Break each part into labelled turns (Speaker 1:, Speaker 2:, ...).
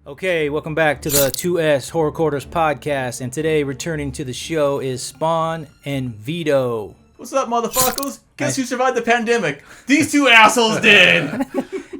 Speaker 1: Okay, welcome back to the 2S Horror Quarters podcast, and today returning to the show is Spawn and Vito.
Speaker 2: What's up, motherfuckers? Guess who survived the pandemic? These two assholes did!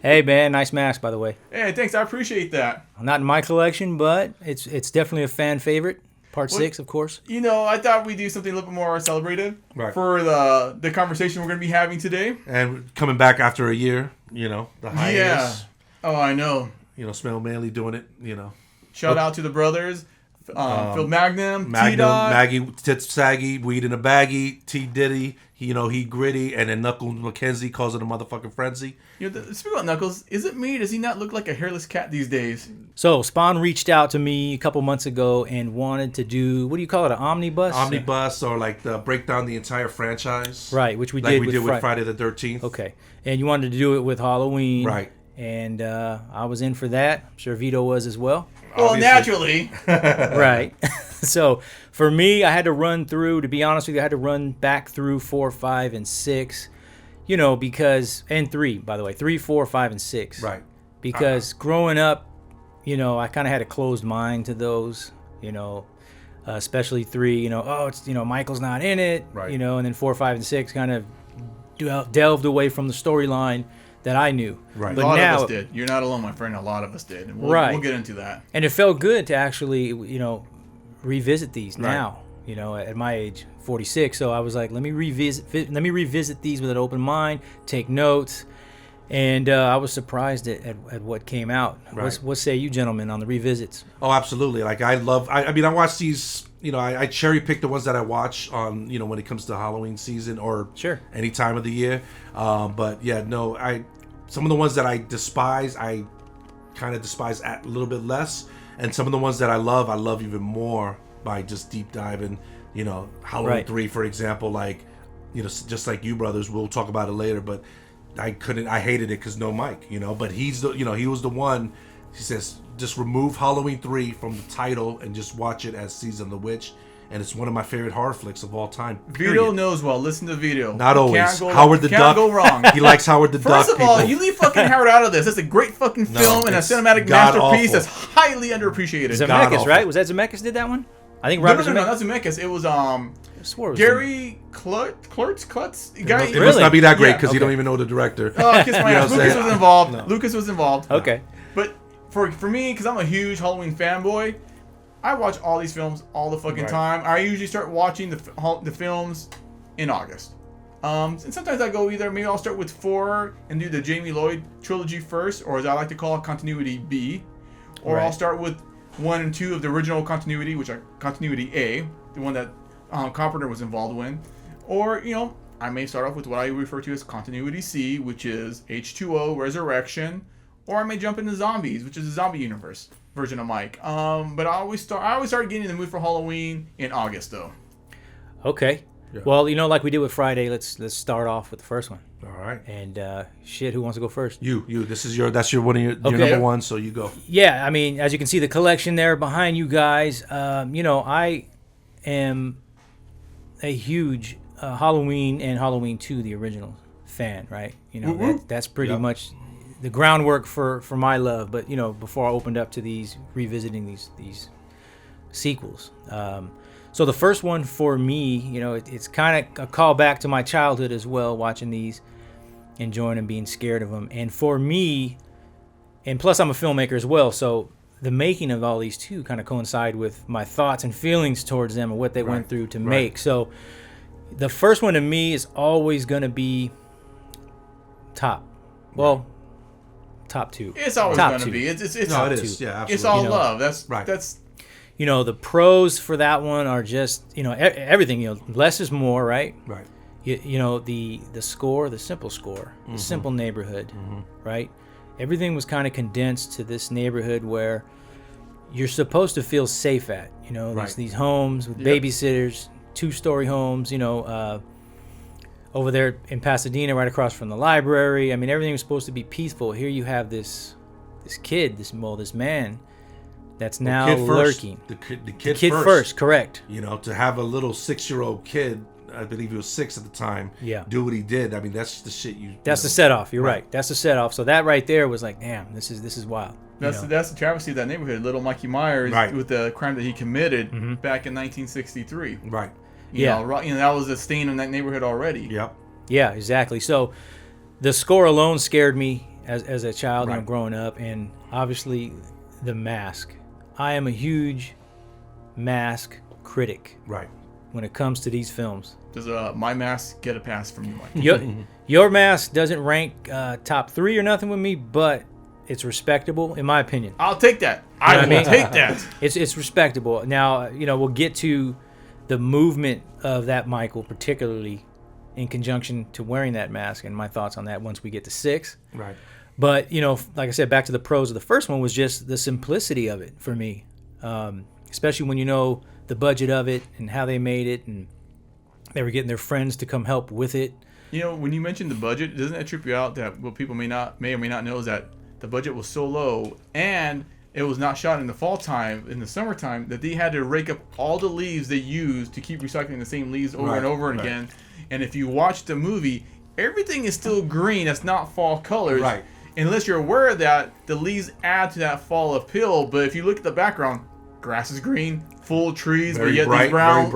Speaker 1: Hey man, nice mask by the way.
Speaker 2: Hey, thanks, I appreciate that.
Speaker 1: Not in my collection, but it's definitely a fan favorite. Part 6, of course.
Speaker 2: You know, I thought we'd do something a little bit more celebrated for the conversation we're going to be having today.
Speaker 3: And coming back after a year, you know, the hiatus.
Speaker 2: Yeah. Oh, I know.
Speaker 3: You know, Smell Manley doing it, you know.
Speaker 2: Shout out to the brothers. Phil Magnum,
Speaker 3: T-Dog. Maggie, Tits Saggy, Weed in a Baggie, T. Diddy, he gritty, and then Knuckles McKenzie calls it a motherfucking frenzy.
Speaker 2: You know, speaking about Knuckles, is it me? Does he not look like a hairless cat these days?
Speaker 1: So, Spawn reached out to me a couple months ago and wanted to do, what do you call it, an omnibus?
Speaker 3: Omnibus, or like break down the entire franchise.
Speaker 1: Right, which we
Speaker 3: did
Speaker 1: with
Speaker 3: Friday the 13th.
Speaker 1: Okay, and you wanted to do it with Halloween.
Speaker 3: Right.
Speaker 1: And I was in for that. I'm sure Vito was as well.
Speaker 2: Well,
Speaker 3: obviously.
Speaker 2: naturally.
Speaker 1: Right. So for me, I had to run through, to be honest with you, I had to run back through 4, 5, and 6, you know, because, and 3, by the way, 3, 4, 5, and 6.
Speaker 3: Right.
Speaker 1: Because growing up, you know, I kind of had a closed mind to those, you know, especially 3, you know, oh, it's, you know, Michael's not in it,
Speaker 3: right.
Speaker 1: You know, and then 4, 5, and 6 kind of delved away from the storyline that I knew.
Speaker 3: Right.
Speaker 2: But a lot of us did. You're not alone, my friend. A lot of us did. And we'll get into that.
Speaker 1: And it felt good to actually, you know, revisit these now, you know, at my age, 46. So I was like, let me revisit these with an open mind, take notes. And I was surprised at what came out.
Speaker 3: Right.
Speaker 1: What say you gentlemen on the revisits?
Speaker 3: Oh, absolutely. Like I watch these, you know, I cherry pick the ones that I watch on, you know, when it comes to Halloween season or any time of the year. But yeah, no, some of the ones that I despise, I kind of despise a little bit less. And some of the ones that I love even more by just deep diving, you know, Halloween 3, for example, like, you know, just like you brothers, we'll talk about it later, but I hated it because no Mike, you know, but he was the one. He says, just remove Halloween 3 from the title and just watch it as Season of the Witch. And it's one of my favorite horror flicks of all time.
Speaker 2: Vito knows well. Listen to Vito.
Speaker 3: Not always. Howard the Duck.
Speaker 2: Can't go wrong.
Speaker 3: He likes Howard the Duck.
Speaker 2: First of all, you leave fucking Howard out of this. That's a great fucking film and a cinematic masterpiece that's highly underappreciated.
Speaker 1: Zemeckis, right? Was that Zemeckis did that one? I think Robert
Speaker 2: No, not Zemeckis. It was Gary Klutz.
Speaker 3: It must not be that great because you don't even know the director.
Speaker 2: Oh, kiss my ass. Lucas was involved.
Speaker 3: No.
Speaker 2: Lucas was involved.
Speaker 1: Okay.
Speaker 2: But for me, because I'm a huge Halloween fanboy, I watch all these films all the fucking time. I usually start watching the films in August. And sometimes I go maybe I'll start with 4 and do the Jamie Lloyd trilogy first, or as I like to call it, Continuity B. Or I'll start with 1 and 2 of the original Continuity, which are Continuity A, the one that Carpenter was involved in. Or, you know, I may start off with what I refer to as Continuity C, which is H2O, Resurrection. Or I may jump into Zombies, which is a zombie universe version of Mike. But I always start getting in the mood for Halloween in August, though.
Speaker 1: Okay. Yeah. Well, you know, like we did with Friday, let's start off with the first one.
Speaker 3: All right.
Speaker 1: And who wants to go first?
Speaker 3: You. That's your one of your number one, so you go.
Speaker 1: Yeah, I mean, as you can see, the collection there behind you guys. You know, I am a huge Halloween and Halloween 2, the original fan, right? You know, that's pretty much the groundwork for my love. But you know, before I opened up to these revisiting these sequels. So the first one for me, you know, it's kind of a callback to my childhood as well, watching these, enjoying them, being scared of them. And for me, and plus I'm a filmmaker as well, so the making of all these two kind of coincide with my thoughts and feelings towards them and what they went through to make. So the first one to me is always going to be top 2.
Speaker 2: It's always going to be. It's
Speaker 3: it is. Yeah, absolutely.
Speaker 2: It's all love. That's.
Speaker 1: You know, the pros for that one are just, you know, everything, you know, less is more, right?
Speaker 3: Right.
Speaker 1: You know, the score, the simple score, the simple neighborhood, right? Everything was kind of condensed to this neighborhood where you're supposed to feel safe at, you know, these homes with babysitters, 2-story homes, you know, over there in Pasadena, right across from the library. I mean, everything was supposed to be peaceful. Here you have this kid, this man that's now lurking.
Speaker 3: The kid
Speaker 1: first, correct.
Speaker 3: You know, to have a little 6-year-old kid, I believe he was 6 at the time, do what he did. I mean, that's the shit
Speaker 1: That's the set off. You're right. That's the set off. So that right there was like, damn, this is wild.
Speaker 2: That's the travesty of that neighborhood. Little Mikey Myers with the crime that he committed back in 1963.
Speaker 3: Right.
Speaker 2: You know, that was a stain in that neighborhood already.
Speaker 3: Yep.
Speaker 1: Yeah, exactly. So the score alone scared me as a child, you know, growing up, and obviously the Mask. I am a huge Mask critic.
Speaker 3: Right.
Speaker 1: When it comes to these films.
Speaker 2: Does my Mask get a pass from you, Mike?
Speaker 1: Your Mask doesn't rank top 3 or nothing with me, but it's respectable in my opinion.
Speaker 2: I'll take that. I will take that.
Speaker 1: It's respectable. Now, you know, we'll get to the movement of that Michael, particularly in conjunction to wearing that mask, and my thoughts on that once we get to 6.
Speaker 3: Right.
Speaker 1: But, you know, like I said, back to the pros of the first one was just the simplicity of it for me, especially when you know the budget of it and how they made it, and they were getting their friends to come help with it.
Speaker 2: You know, when you mentioned the budget, doesn't that trip you out that what people may or may not know is that the budget was so low and it was not shot in the fall time, in the summertime, that they had to rake up all the leaves they used to keep recycling the same leaves over and over again. And if you watch the movie, everything is still green. That's not fall colors.
Speaker 3: Right.
Speaker 2: Unless you're aware of that, the leaves add to that fall appeal. But if you look at the background, grass is green, full trees,
Speaker 3: very
Speaker 2: but yet
Speaker 3: bright,
Speaker 2: these brown,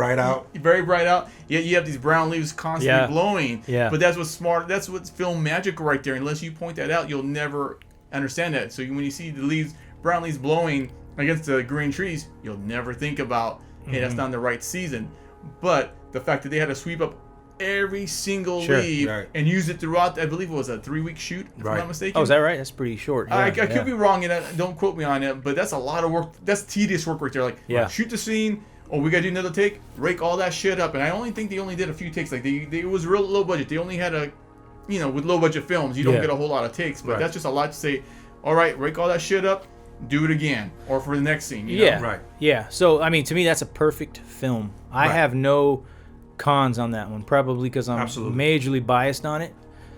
Speaker 3: very bright out.
Speaker 2: Yet you have these brown leaves constantly blowing.
Speaker 1: Yeah.
Speaker 2: But that's what's smart. That's what's film magic right there. Unless you point that out, you'll never understand that. So when you see the leaves, brown leaves blowing against the green trees, you'll never think about, hey, that's not the right season. But the fact that they had to sweep up every single leaf and use it throughout, I believe it was a 3-week shoot, if I'm not mistaken.
Speaker 1: Oh, is that right? That's pretty short.
Speaker 2: I could be wrong, and don't quote me on it, but that's a lot of work. That's tedious work right there. Like, shoot the scene. Oh, we got to do another take. Rake all that shit up. And I only think they only did a few takes. Like, it was real low budget. They only had with low budget films, you don't get a whole lot of takes. But that's just a lot to say, all right, rake all that shit up, do it again. Or for the next scene, you know?
Speaker 3: Right.
Speaker 1: Yeah. So, I mean, to me, that's a perfect film. I have no cons on that one, probably because I'm majorly biased on it.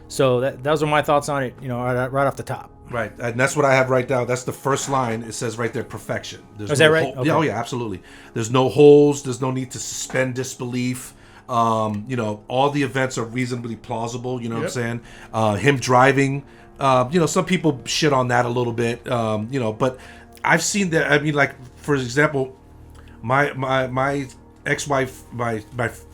Speaker 1: So those are my thoughts on it, you know, right off the top.
Speaker 3: Right, and that's what I have right now. That's the first line. It says right there, perfection.
Speaker 1: Is that right? Okay.
Speaker 3: Yeah, oh yeah, absolutely. There's no holes. There's no need to suspend disbelief. You know, all the events are reasonably plausible. You know what I'm saying? Him driving. You know, some people shit on that a little bit. You know, but I've seen that. I mean, like for example, my ex-wife, my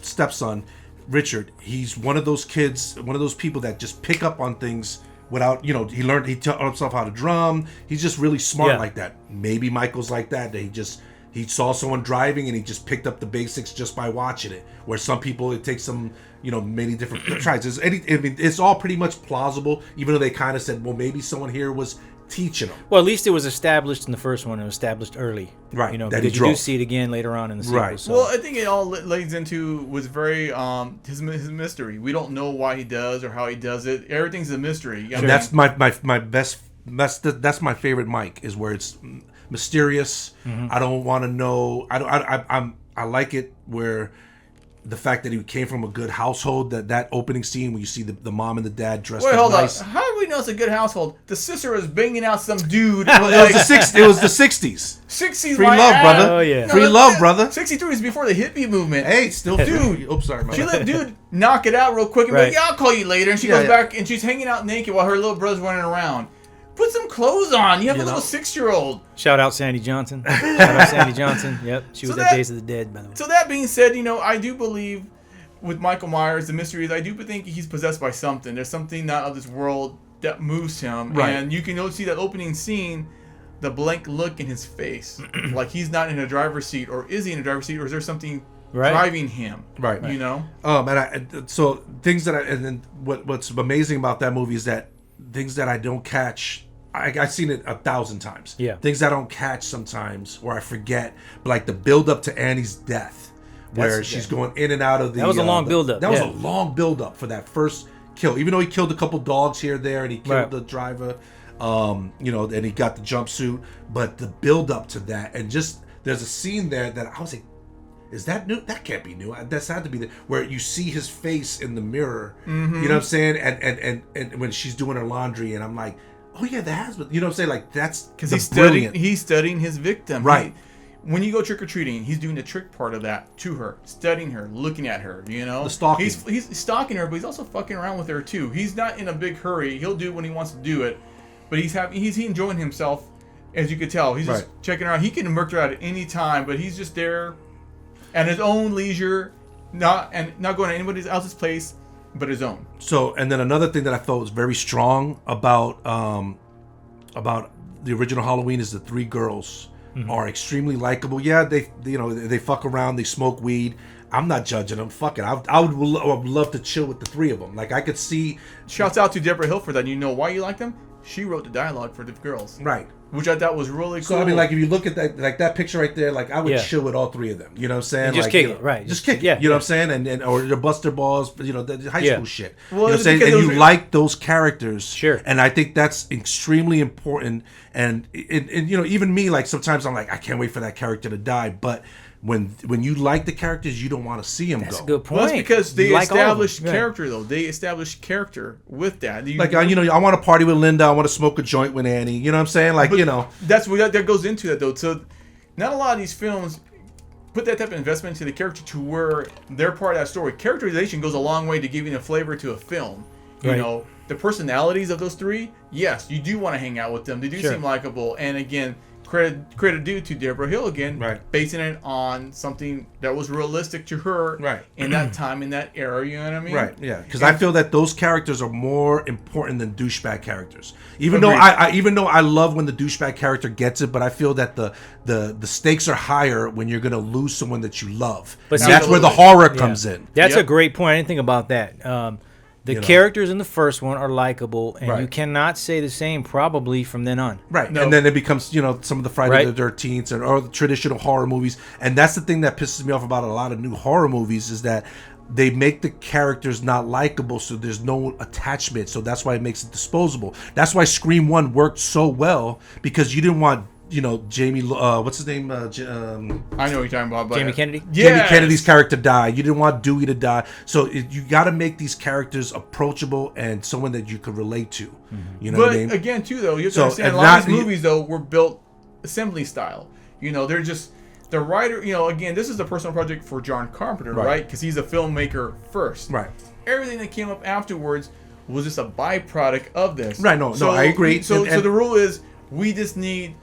Speaker 3: stepson, Richard, he's one of those kids, one of those people that just pick up on things without, you know, he taught himself how to drum. He's just really smart like that. Maybe Michael's like that. He saw someone driving and he just picked up the basics just by watching it. Where some people, it takes them, you know, many different tries. It's all pretty much plausible, even though they kind of said, well, maybe someone here was teaching them.
Speaker 1: Well, at least it was established in the first one. It was established early,
Speaker 3: right?
Speaker 1: You know, because you do see it again later on in the sequel.
Speaker 3: Right.
Speaker 1: So.
Speaker 2: Well, I think it all leads into was very his mystery. We don't know why he does or how he does it. Everything's a mystery.
Speaker 3: And that's my best. That's my favorite Mike, is where it's mysterious. I don't want to know. I like it where the fact that he came from a good household, that opening scene where you see the mom and the dad dressed up nice.
Speaker 2: Up. How do we know it's a good household? The sister was banging out some dude.
Speaker 3: It was the 60s.
Speaker 2: 60s.
Speaker 3: Free love, brother.
Speaker 1: Oh, yeah.
Speaker 3: Free love, brother.
Speaker 2: 63 is before the hippie movement.
Speaker 3: Hey, still
Speaker 2: dude.
Speaker 3: Oops, sorry.
Speaker 2: She let dude knock it out real quick and be like, yeah, I'll call you later. And she goes back and she's hanging out naked while her little brother's running around. Put some clothes on. You have a little 6-year-old.
Speaker 1: Shout out Sandy Johnson. Yep. She was at Days of the Dead, by the way.
Speaker 2: So that being said, you know, I do believe with Michael Myers, the mystery is I do think he's possessed by something. There's something not of this world that moves him.
Speaker 3: Right.
Speaker 2: And you can see that opening scene, the blank look in his face. Like he's not in a driver's seat, or is he in a driver's seat, or is there something driving him?
Speaker 3: Right.
Speaker 2: You know?
Speaker 3: So things that and then what's amazing about that movie is that things that I don't catch, I've seen it 1,000 times.
Speaker 1: Yeah.
Speaker 3: Things I don't catch sometimes, or I forget, but like the build up to Annie's death, where she's going in and out of the.
Speaker 1: That was a long build up.
Speaker 3: That was a long build up for that first kill. Even though he killed a couple dogs here and there, and he killed the driver, you know, and he got the jumpsuit, but the build up to that, and just there's a scene there that I was like, is that new? That can't be new. That's had to be where you see his face in the mirror. Mm-hmm. You know what I'm saying? And when she's doing her laundry, and I'm like, oh yeah, that has been. You know what I'm saying? Like that's
Speaker 2: because he's studying his victim.
Speaker 3: Right.
Speaker 2: When you go trick or treating, he's doing the trick part of that to her, studying her, looking at her. You know,
Speaker 3: the stalking.
Speaker 2: He's stalking her, but he's also fucking around with her too. He's not in a big hurry. He'll do it when he wants to do it, but he's enjoying himself as you could tell. He's just checking around. He can murk her out at any time, but he's just there at his own leisure, not going to anybody else's place but his own.
Speaker 3: So, and then another thing that I thought was very strong about the original Halloween is the three girls are extremely likable. Yeah, they fuck around, they smoke weed. I'm not judging them. Fuck it. I would love to chill with the three of them. Like, I could see.
Speaker 2: Shouts out to Deborah Hill for that. You know why you like them? She wrote the dialogue for the girls.
Speaker 3: Right.
Speaker 2: Which I thought was really cool.
Speaker 3: So, I mean, like, if you look at that, like, that picture right there, like, I would chill with all three of them. You know what I'm saying?
Speaker 1: And just
Speaker 3: like,
Speaker 1: kick it, right.
Speaker 3: Just kick it. You know what I'm saying? And or the Buster Balls, the high school shit.
Speaker 2: Well,
Speaker 3: you know what I'm saying? And you like those characters.
Speaker 1: Sure.
Speaker 3: And I think that's extremely important. And even me, like, sometimes I'm like, I can't wait for that character to die. But when you like the characters, you don't want to see them go.
Speaker 1: That's a good point.
Speaker 2: Well, that's because they established
Speaker 1: like
Speaker 2: character, though. They established character with that.
Speaker 3: I want to party with Linda. I want to smoke a joint with Annie. You know what I'm saying? Like,
Speaker 2: That's what that goes into that, though. So, not a lot of these films put that type of investment into the character to where they're part of that story. Characterization goes a long way to giving a flavor to a film. You know, the personalities of those three, yes, you do want to hang out with them. They do seem likable. And again, credit due to Deborah Hill again, basing it on something that was realistic to her in that time, in that era, you know what I mean?
Speaker 3: Right, yeah. Because I feel that those characters are more important than douchebag characters. Even though I love when the douchebag character gets it, but I feel that the stakes are higher when you're gonna lose someone that you love. But that's where the horror comes in.
Speaker 1: That's a great point. I didn't think about that. The characters in the first one are likable, and you cannot say the same probably from then on.
Speaker 3: Right, and then it becomes, some of the Friday the 13th or the traditional horror movies. And that's the thing that pisses me off about a lot of new horror movies is that they make the characters not likable, so there's no attachment. So that's why it makes it disposable. That's why Scream 1 worked so well, because you didn't want Jamie, what's his name?
Speaker 2: I know what you're talking about. But
Speaker 1: Jamie Kennedy?
Speaker 3: Jamie Kennedy's character died. You didn't want Dewey to die. So you got to make these characters approachable and someone that you could relate to. You know what I mean?
Speaker 2: But again, too, though, you have to understand, a lot of these movies, though, were built assembly style. They're just, the writer, again, this is a personal project for John Carpenter, right? Because he's a filmmaker first.
Speaker 3: Right.
Speaker 2: Everything that came up afterwards was just a byproduct of this.
Speaker 3: Right, no, I agree.
Speaker 2: So the rule is, we just need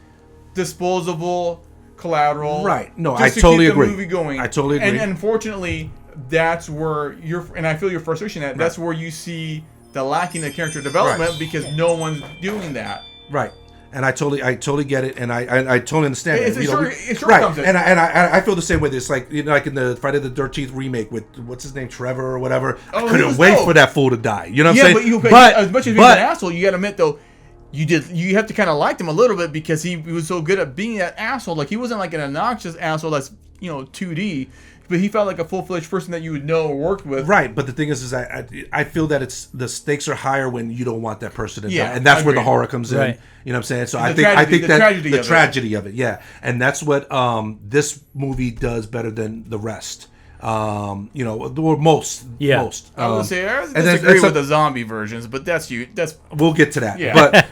Speaker 2: disposable collateral.
Speaker 3: Right. No,
Speaker 2: I
Speaker 3: totally agree.
Speaker 2: Movie going.
Speaker 3: I totally agree.
Speaker 2: And unfortunately, that's where and I feel your frustration at. That's where you see the lacking of character development because no one's doing that.
Speaker 3: Right. And I totally get it, and I totally understand it.
Speaker 2: It's
Speaker 3: right. And I feel the same way. It's like like in the Friday the 13th remake with what's his name, Trevor or whatever. I couldn't wait for that fool to die. You know what I'm saying?
Speaker 2: But as much as he's an asshole, you got to admit though. You have to kind of like him a little bit because he was so good at being that asshole. Like, he wasn't like an obnoxious asshole that's 2D, but he felt like a full-fledged person that you would know or worked with.
Speaker 3: Right, but the thing is I feel that the stakes are higher when you don't want that person to die, and that's where the horror comes in. You know what I'm saying? So I think that the tragedy of it, and that's what this movie does better than the rest. Or most.
Speaker 2: I would say I disagree with the zombie versions, but that's
Speaker 3: we'll get to that.
Speaker 2: Yeah.
Speaker 3: But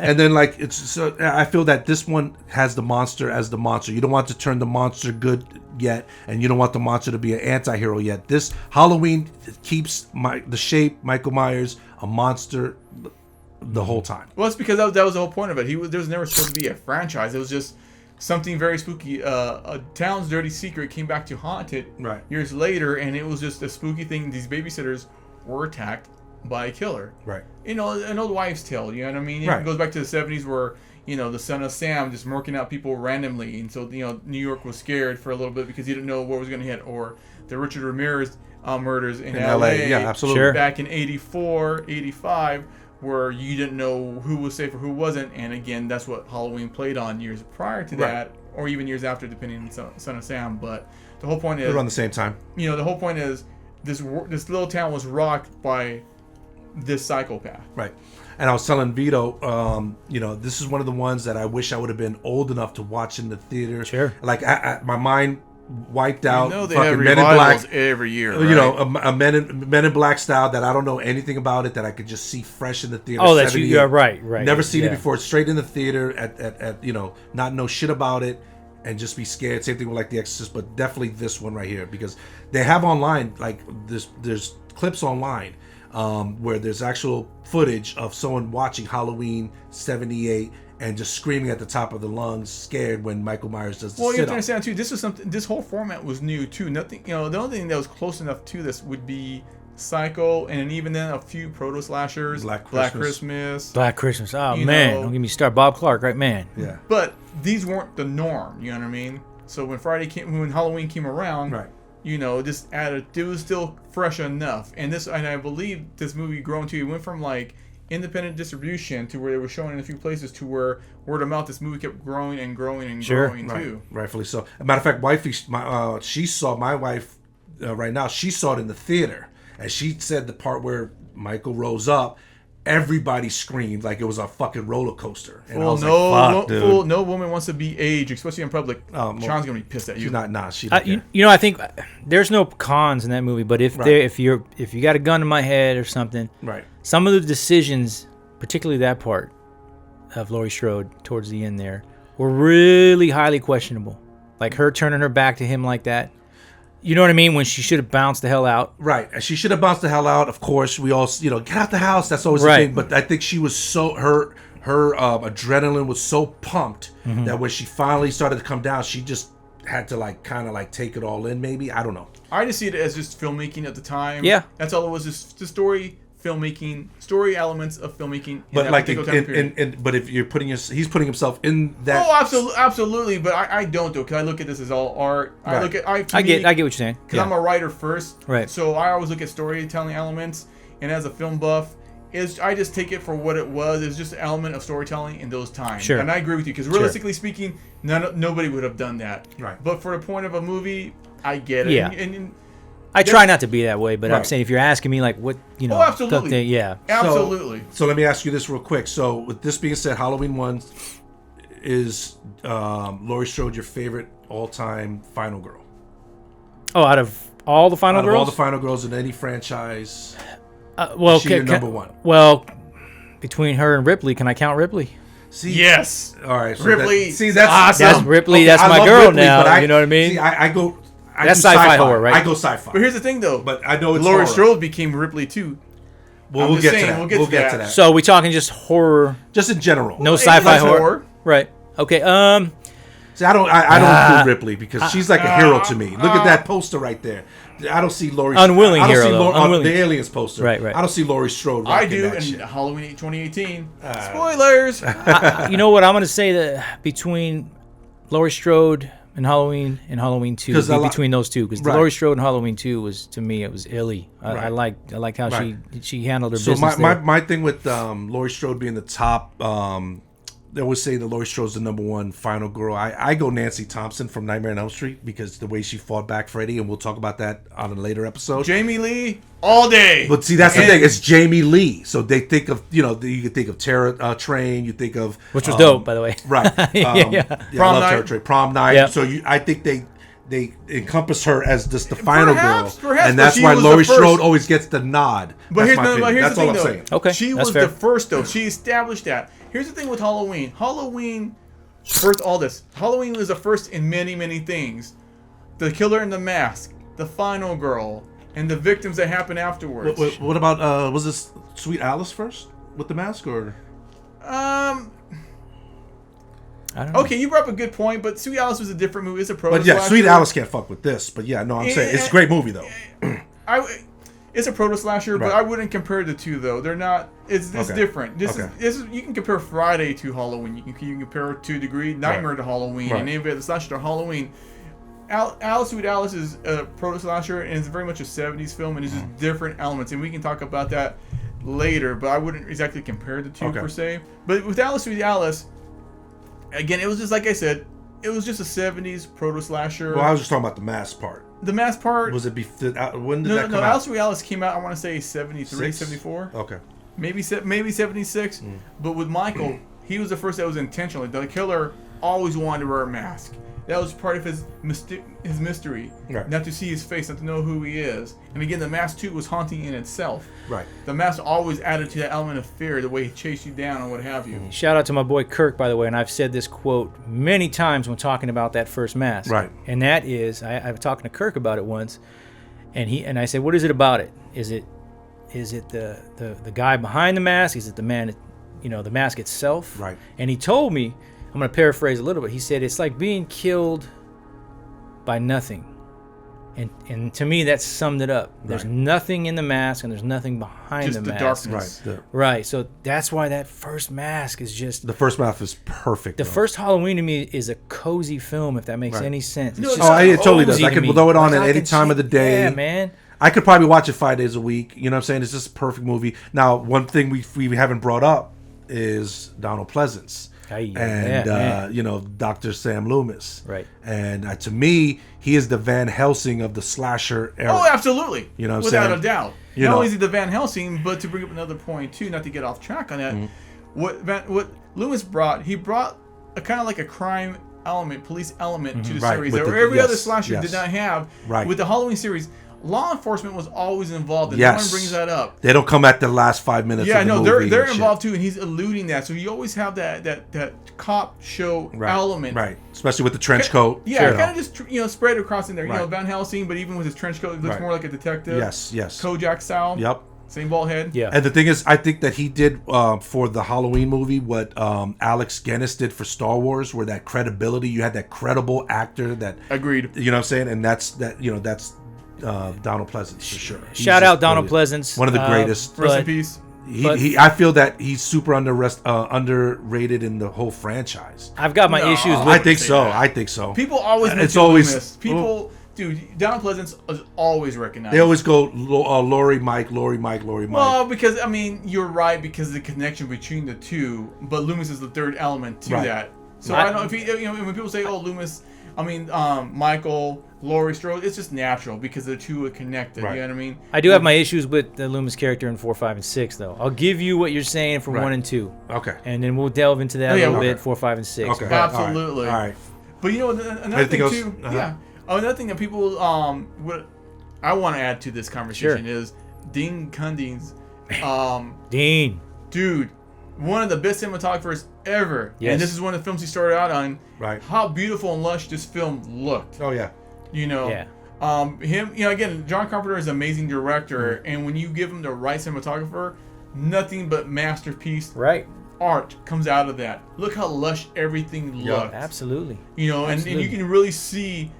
Speaker 3: and then I feel that this one has the monster as the monster. You don't want to turn the monster good yet, and you don't want the monster to be an anti-hero yet. This Halloween keeps the shape Michael Myers a monster the whole time.
Speaker 2: Well, it's because that was the whole point of it. There was never supposed to be a franchise. It was just something very spooky. A town's dirty secret came back to haunt it years later, and it was just a spooky thing. These babysitters were attacked by a killer.
Speaker 3: Right.
Speaker 2: An old wives' tale. You know what I mean? It goes back to the 70s where the son of Sam just murking out people randomly, and so New York was scared for a little bit because he didn't know what was going to hit. Or the Richard Ramirez murders in L.A.
Speaker 3: Yeah, absolutely.
Speaker 2: Back in 84, 85. Where you didn't know who was safe or who wasn't, and again, that's what Halloween played on years prior to that, or even years after, depending on Son of Sam. But the whole point is,
Speaker 3: around the same time.
Speaker 2: The whole point is this little town was rocked by this psychopath.
Speaker 3: Right. And I was telling Vito, this is one of the ones that I wish I would have been old enough to watch in the theater.
Speaker 1: Sure.
Speaker 3: Like my mind wiped out.
Speaker 2: They have revivals every year. Right?
Speaker 3: A Men in Black style that I don't know anything about it, that I could just see fresh in the theater.
Speaker 1: Oh, that's you. Right.
Speaker 3: Never seen it before. Straight in the theater at not know shit about it and just be scared. Same thing with like The Exorcist, but definitely this one right here because they have online there's clips online where there's actual footage of someone watching Halloween '78. and just screaming at the top of the lungs, scared when Michael Myers does the
Speaker 2: Well, you have
Speaker 3: sit-up.
Speaker 2: to understand too. This was something. This whole format was new too. Nothing. The only thing that was close enough to this would be Psycho, and even then a few proto slashers.
Speaker 3: Black
Speaker 2: Christmas.
Speaker 1: Black Christmas. Oh man, don't get me started. Bob Clark, right, man?
Speaker 3: Yeah.
Speaker 2: But these weren't the norm. You know what I mean? So when Halloween came around,
Speaker 3: Right.
Speaker 2: This added. It was still fresh enough, and I believe this movie grown to. It went from like independent distribution to where they were showing in a few places to where word of mouth. This movie kept growing and growing and growing too.
Speaker 3: Rightfully so. As a matter of fact, wifey, she saw my wife right now. She saw it in the theater, and she said the part where Michael rose up, everybody screamed like it was a fucking roller coaster. And I was like, fuck, dude.
Speaker 2: No woman wants to be aged, especially in public. Sean's gonna be pissed at you.
Speaker 3: She's not. Nah, she. Don't care.
Speaker 1: I think there's no cons in that movie, but if you got a gun to my head or something,
Speaker 3: right.
Speaker 1: Some of the decisions, particularly that part of Laurie Strode towards the end there, were really highly questionable. Like her turning her back to him like that. You know what I mean? When she should have bounced the hell out.
Speaker 3: Right. And she should have bounced the hell out. Of course, we all, get out the house. That's always the thing. But I think she was her adrenaline was so pumped that when she finally started to come down, she just had to kind of take it all in. Maybe, I don't know.
Speaker 2: I just see it as just filmmaking at the time.
Speaker 1: Yeah,
Speaker 2: that's all it was. Just the story elements of filmmaking.
Speaker 3: But but if you're he's putting himself in that.
Speaker 2: Oh, absolutely. But I don't though, because I look at this as all art.
Speaker 1: Right. I get what you're saying.
Speaker 2: Because I'm a writer first,
Speaker 1: right?
Speaker 2: So I always look at storytelling elements, and as a film buff, I just take it for what it was. It's just an element of storytelling in those times.
Speaker 1: Sure.
Speaker 2: And I agree with you, because realistically speaking, nobody would have done that.
Speaker 3: Right.
Speaker 2: But for the point of a movie, I get it.
Speaker 1: Yeah.
Speaker 2: And
Speaker 1: I try not to be that way, but I'm saying if you're asking me what
Speaker 2: Oh, absolutely.
Speaker 1: Yeah.
Speaker 2: Absolutely.
Speaker 3: So let me ask you this real quick. So with this being said, Halloween 1 is Laurie Strode your favorite all-time final girl?
Speaker 1: Oh, out of all the final girls?
Speaker 3: All the final girls in any franchise.
Speaker 1: Well,
Speaker 3: is she your number one?
Speaker 1: Well, between her and Ripley, can I count Ripley?
Speaker 2: See, yes.
Speaker 3: All right. So
Speaker 2: Ripley.
Speaker 3: That's
Speaker 1: awesome. That's Ripley. Okay, that's my girl Ripley, now. You know what I mean?
Speaker 3: See, I go.
Speaker 1: That's sci-fi horror, right?
Speaker 3: I go sci-fi.
Speaker 2: But here's the thing, though.
Speaker 3: But I know it's
Speaker 2: Laurie Strode became Ripley too.
Speaker 3: Well, we'll get to that. We'll get to that.
Speaker 1: So are we talking just horror?
Speaker 3: Just in general.
Speaker 1: No sci-fi horror. Right. Okay.
Speaker 3: See, I don't include Ripley because she's like a hero to me. Look at that poster right there. I don't see Laurie.
Speaker 1: Unwilling hero, though.
Speaker 3: Unwilling. The Aliens poster.
Speaker 1: Right.
Speaker 3: I don't see Laurie Strode.
Speaker 2: I do in Halloween 2018. Spoilers.
Speaker 1: You know what? I'm going to say that between Laurie Strode and Halloween 2, between those two, because Laurie Strode and Halloween 2 was, to me, it was illy. I liked how she handled her business.
Speaker 3: So my thing with Laurie Strode being the top. They always say that Laurie Strode's the number one final girl. I go Nancy Thompson from Nightmare on Elm Street because the way she fought back Freddy, and we'll talk about that on a later episode.
Speaker 2: Jamie Lee all day.
Speaker 3: But see, that's the thing. It's Jamie Lee. So they think of, you can think of Terror Train. You think of
Speaker 1: which was dope, by the way.
Speaker 3: Right.
Speaker 1: Yeah.
Speaker 3: Prom Night. Terror Train. Prom Night.
Speaker 1: Yep.
Speaker 3: So I think they encompass her as just the final girl, and
Speaker 2: that's
Speaker 3: why Laurie Strode always gets the nod.
Speaker 2: But here's
Speaker 3: that's
Speaker 2: the
Speaker 3: all
Speaker 2: thing,
Speaker 3: I'm saying.
Speaker 1: Okay,
Speaker 2: she was the first, though. She established that. Here's the thing with Halloween. Halloween birthed all this. Halloween was the first in many, many things. The killer in the mask, the final girl, and the victims that happen afterwards.
Speaker 3: What about was this Sweet Alice first with the mask, or?
Speaker 1: I don't know.
Speaker 2: Okay, you brought up a good point, but Sweet Alice was a different movie. It's a proto.
Speaker 3: But yeah, Sweet Alice can't fuck with this. But yeah, no, I'm saying it's a great movie though.
Speaker 2: It's a proto slasher, but I wouldn't compare the two though. They're not. It's different. This is you can compare Friday to Halloween. You can compare to a degree Nightmare to Halloween, and any of the slasher to Halloween. Alice Sweet Alice is a proto slasher, and it's very much a '70s film, and it's just different elements, and we can talk about that later. But I wouldn't exactly compare the two per se. But with Alice Sweet Alice, again, it was just like I said, it was just a '70s proto slasher.
Speaker 3: Well, I was just talking about the mask part.
Speaker 2: The mask part
Speaker 3: was it? When did that come out?
Speaker 2: Alice Sweet Alice came out. I want to say 73, 74.
Speaker 3: Okay.
Speaker 2: Maybe 76. But with Michael, he was the first that was intentional. The killer always wanted to wear a mask. That was part of his mystery.
Speaker 3: Right.
Speaker 2: Not to see his face, not to know who he is. And again, the mask too was haunting in itself.
Speaker 3: Right.
Speaker 2: The mask always added to that element of fear, the way he chased you down and what have you.
Speaker 1: Shout out to my boy Kirk, by the way, and I've said this quote many times when talking about that first mask.
Speaker 3: Right.
Speaker 1: And that is, I was talking to Kirk about it once, and I said, what is it about it? Is it the guy behind the mask? Is it the man the mask itself.
Speaker 3: Right.
Speaker 1: And he told me, I'm going to paraphrase a little bit. He said it's like being killed by nothing. And to me, that summed it up. There's nothing in the mask, and there's nothing behind
Speaker 2: just
Speaker 1: the mask.
Speaker 2: Darkness.
Speaker 1: Right. So that's why that first mask is just...
Speaker 3: The first mask is perfect.
Speaker 1: The first Halloween to me is a cozy film, if that makes any sense.
Speaker 2: No,
Speaker 1: It's
Speaker 3: it totally does. I could throw it on at any time of the day.
Speaker 1: Yeah, man.
Speaker 3: I could probably watch it 5 days a week. You know what I'm saying? It's just a perfect movie. Now, one thing we haven't brought up is Donald Pleasance. And Dr. Sam Loomis.
Speaker 1: Right.
Speaker 3: And to me, he is the Van Helsing of the slasher era.
Speaker 2: Oh, absolutely.
Speaker 3: You know what I'm
Speaker 2: Without
Speaker 3: saying?
Speaker 2: a doubt. Not only is he the Van Helsing, but to bring up another point too, not to get off track on that, what Loomis brought, he brought a kind of like a crime element, police element to the series that every other slasher did not have.
Speaker 3: Right.
Speaker 2: With the Halloween series, law enforcement was always involved, and no one brings that up.
Speaker 3: They don't come at the last 5 minutes.
Speaker 2: Yeah,
Speaker 3: of the
Speaker 2: no,
Speaker 3: movie
Speaker 2: they're
Speaker 3: and
Speaker 2: involved too, and he's eluding that. So you always have that cop show element,
Speaker 3: right? Especially with the trench coat.
Speaker 2: Yeah, kind of just spread across in there.
Speaker 3: Right.
Speaker 2: Van Helsing, but even with his trench coat, it looks more like a detective.
Speaker 3: Yes.
Speaker 2: Kojak style.
Speaker 3: Yep.
Speaker 2: Same bald head.
Speaker 1: Yeah.
Speaker 3: And the thing is, I think that he did for the Halloween movie what Alex Guinness did for Star Wars, where that credibility, you had that credible actor that.
Speaker 2: Agreed.
Speaker 3: You know what I'm saying? And that's Donald Pleasance for sure.
Speaker 1: Shout out Donald Pleasance,
Speaker 3: one of the greatest.
Speaker 2: Rest in peace.
Speaker 3: I feel that he's super underrated in the whole franchise.
Speaker 1: I've got my issues with.
Speaker 3: I think so.
Speaker 2: People always.
Speaker 3: It's always
Speaker 2: Loomis. People. Dude, Donald Pleasance is always recognized.
Speaker 3: They always go Laurie Mike.
Speaker 2: Well, because you're right because of the connection between the two, but Loomis is the third element to that. So I don't know if when people say, "Oh, Loomis," Michael, Laurie Strode, it's just natural because the two are connected.
Speaker 3: Right.
Speaker 2: You know what I mean?
Speaker 1: I do have my issues with the Loomis character in 4, 5, and 6, though. I'll give you what you're saying for 1 and 2.
Speaker 3: Okay.
Speaker 1: And then we'll delve into that a little bit, 4, 5, and 6.
Speaker 3: Okay.
Speaker 2: Absolutely.
Speaker 3: All right.
Speaker 2: But another thing too. Yeah. Another thing that people what I want to add to this conversation is Dean Cunding's
Speaker 1: Dean.
Speaker 2: Dude, one of the best cinematographers ever.
Speaker 1: Yes.
Speaker 2: And this is one of the films he started out on.
Speaker 3: Right.
Speaker 2: How beautiful and lush this film looked.
Speaker 3: Oh yeah.
Speaker 1: Yeah.
Speaker 2: Again, John Carpenter is an amazing director, and when you give him the right cinematographer, nothing but masterpiece art comes out of that. Look how lush everything looked.
Speaker 1: Absolutely.
Speaker 2: And you can really see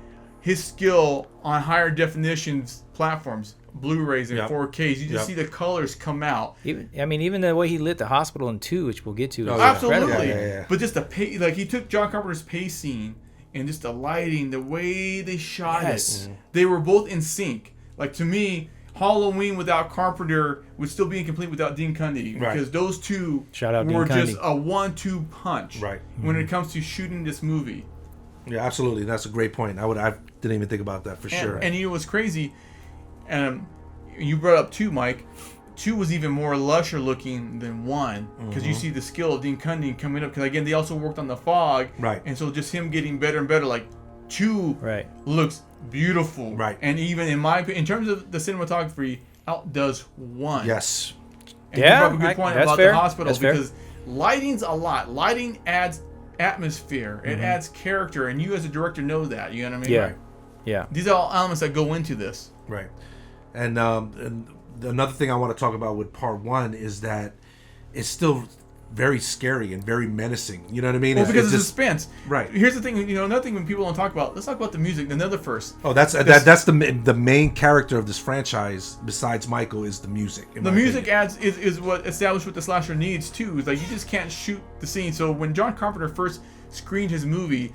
Speaker 2: his skill on higher definitions platforms, Blu-rays and 4Ks. You just see the colors come out.
Speaker 1: Even the way he lit the hospital in 2, which we'll get to.
Speaker 2: Absolutely.
Speaker 3: Yeah.
Speaker 2: But just he took John Carpenter's pace scene and just the lighting, the way they shot it. They were both in sync. Like, to me, Halloween without Carpenter would still be incomplete without Dean Cundey. Because those two were just a 1-2 punch when it comes to shooting this movie.
Speaker 3: Yeah, absolutely. That's a great point. I didn't even think about that for sure.
Speaker 2: And you know what's crazy? You brought up 2, Mike. 2 was even more lusher looking than 1 because you see the skill of Dean Cundey coming up. Because again, they also worked on the fog, and so just him getting better and better. Like 2 looks beautiful, and even in terms of the cinematography, outdoes 1.
Speaker 3: Yes.
Speaker 2: And you brought up a good point about the hospital because lighting's a lot. Lighting adds atmosphere. It adds character, and you as a director know that. You know what I mean?
Speaker 1: Yeah. Yeah.
Speaker 2: These are all elements that go into this.
Speaker 3: Right. And another thing I want to talk about with part 1 is that it's still very scary and very menacing. You know what I mean?
Speaker 2: Well, because it's suspense.
Speaker 3: Right.
Speaker 2: Here's the thing. Another thing when people don't talk about. Let's talk about the music. Another first.
Speaker 3: Oh, that's the main character of this franchise. Besides Michael, is the music.
Speaker 2: The music is what established what the slasher needs too. It's like you just can't shoot the scene. So when John Carpenter first screened his movie,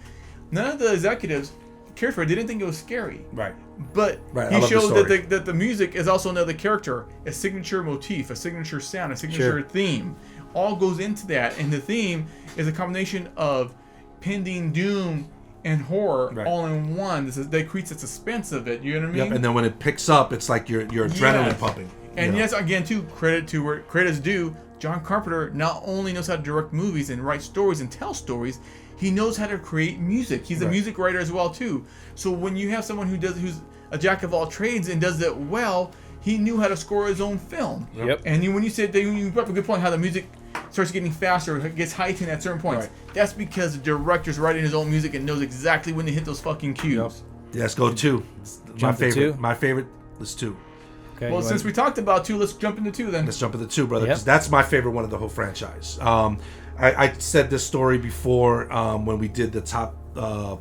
Speaker 2: none of the executives cared for it. They didn't think it was scary.
Speaker 3: Right.
Speaker 2: But he showed that the music is also another character, a signature motif, a signature sound, a signature theme. All goes into that, and the theme is a combination of pending doom and horror all in one. That creates a suspense of it. You know what I mean?
Speaker 3: Yep. And then when it picks up, it's like your adrenaline pumping.
Speaker 2: And yes, again, too, credit to where credit is due. John Carpenter not only knows how to direct movies and write stories and tell stories, he knows how to create music. He's a music writer as well too. So when you have someone who's a jack of all trades and does it well, he knew how to score his own film.
Speaker 1: Yep.
Speaker 2: And when you said you brought up a good point, how the music starts getting faster, gets heightened at certain points. That's because the director's writing his own music and knows exactly when to hit those fucking cues.
Speaker 3: Yep. Yeah, let's go 2. My favorite is 2.
Speaker 1: Okay.
Speaker 2: Well, since we talked about 2, let's jump into 2 then.
Speaker 3: Let's jump into 2, brother, because that's my favorite one of the whole franchise. I said this story before when we did the top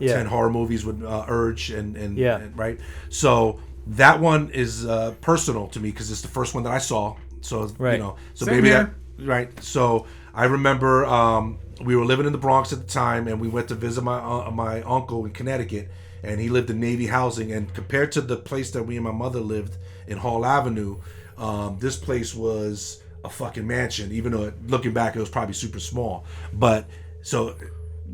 Speaker 3: 10 horror movies with Urge and right. So that one is personal to me because it's the first one that I saw. So so
Speaker 2: Same
Speaker 3: maybe
Speaker 2: here.
Speaker 3: right. So I remember we were living in the Bronx at the time, and we went to visit my uncle in Connecticut, and he lived in Navy housing. And compared to the place that we and my mother lived in Hall Avenue, this place was a fucking mansion. Even though looking back, it was probably super small. But so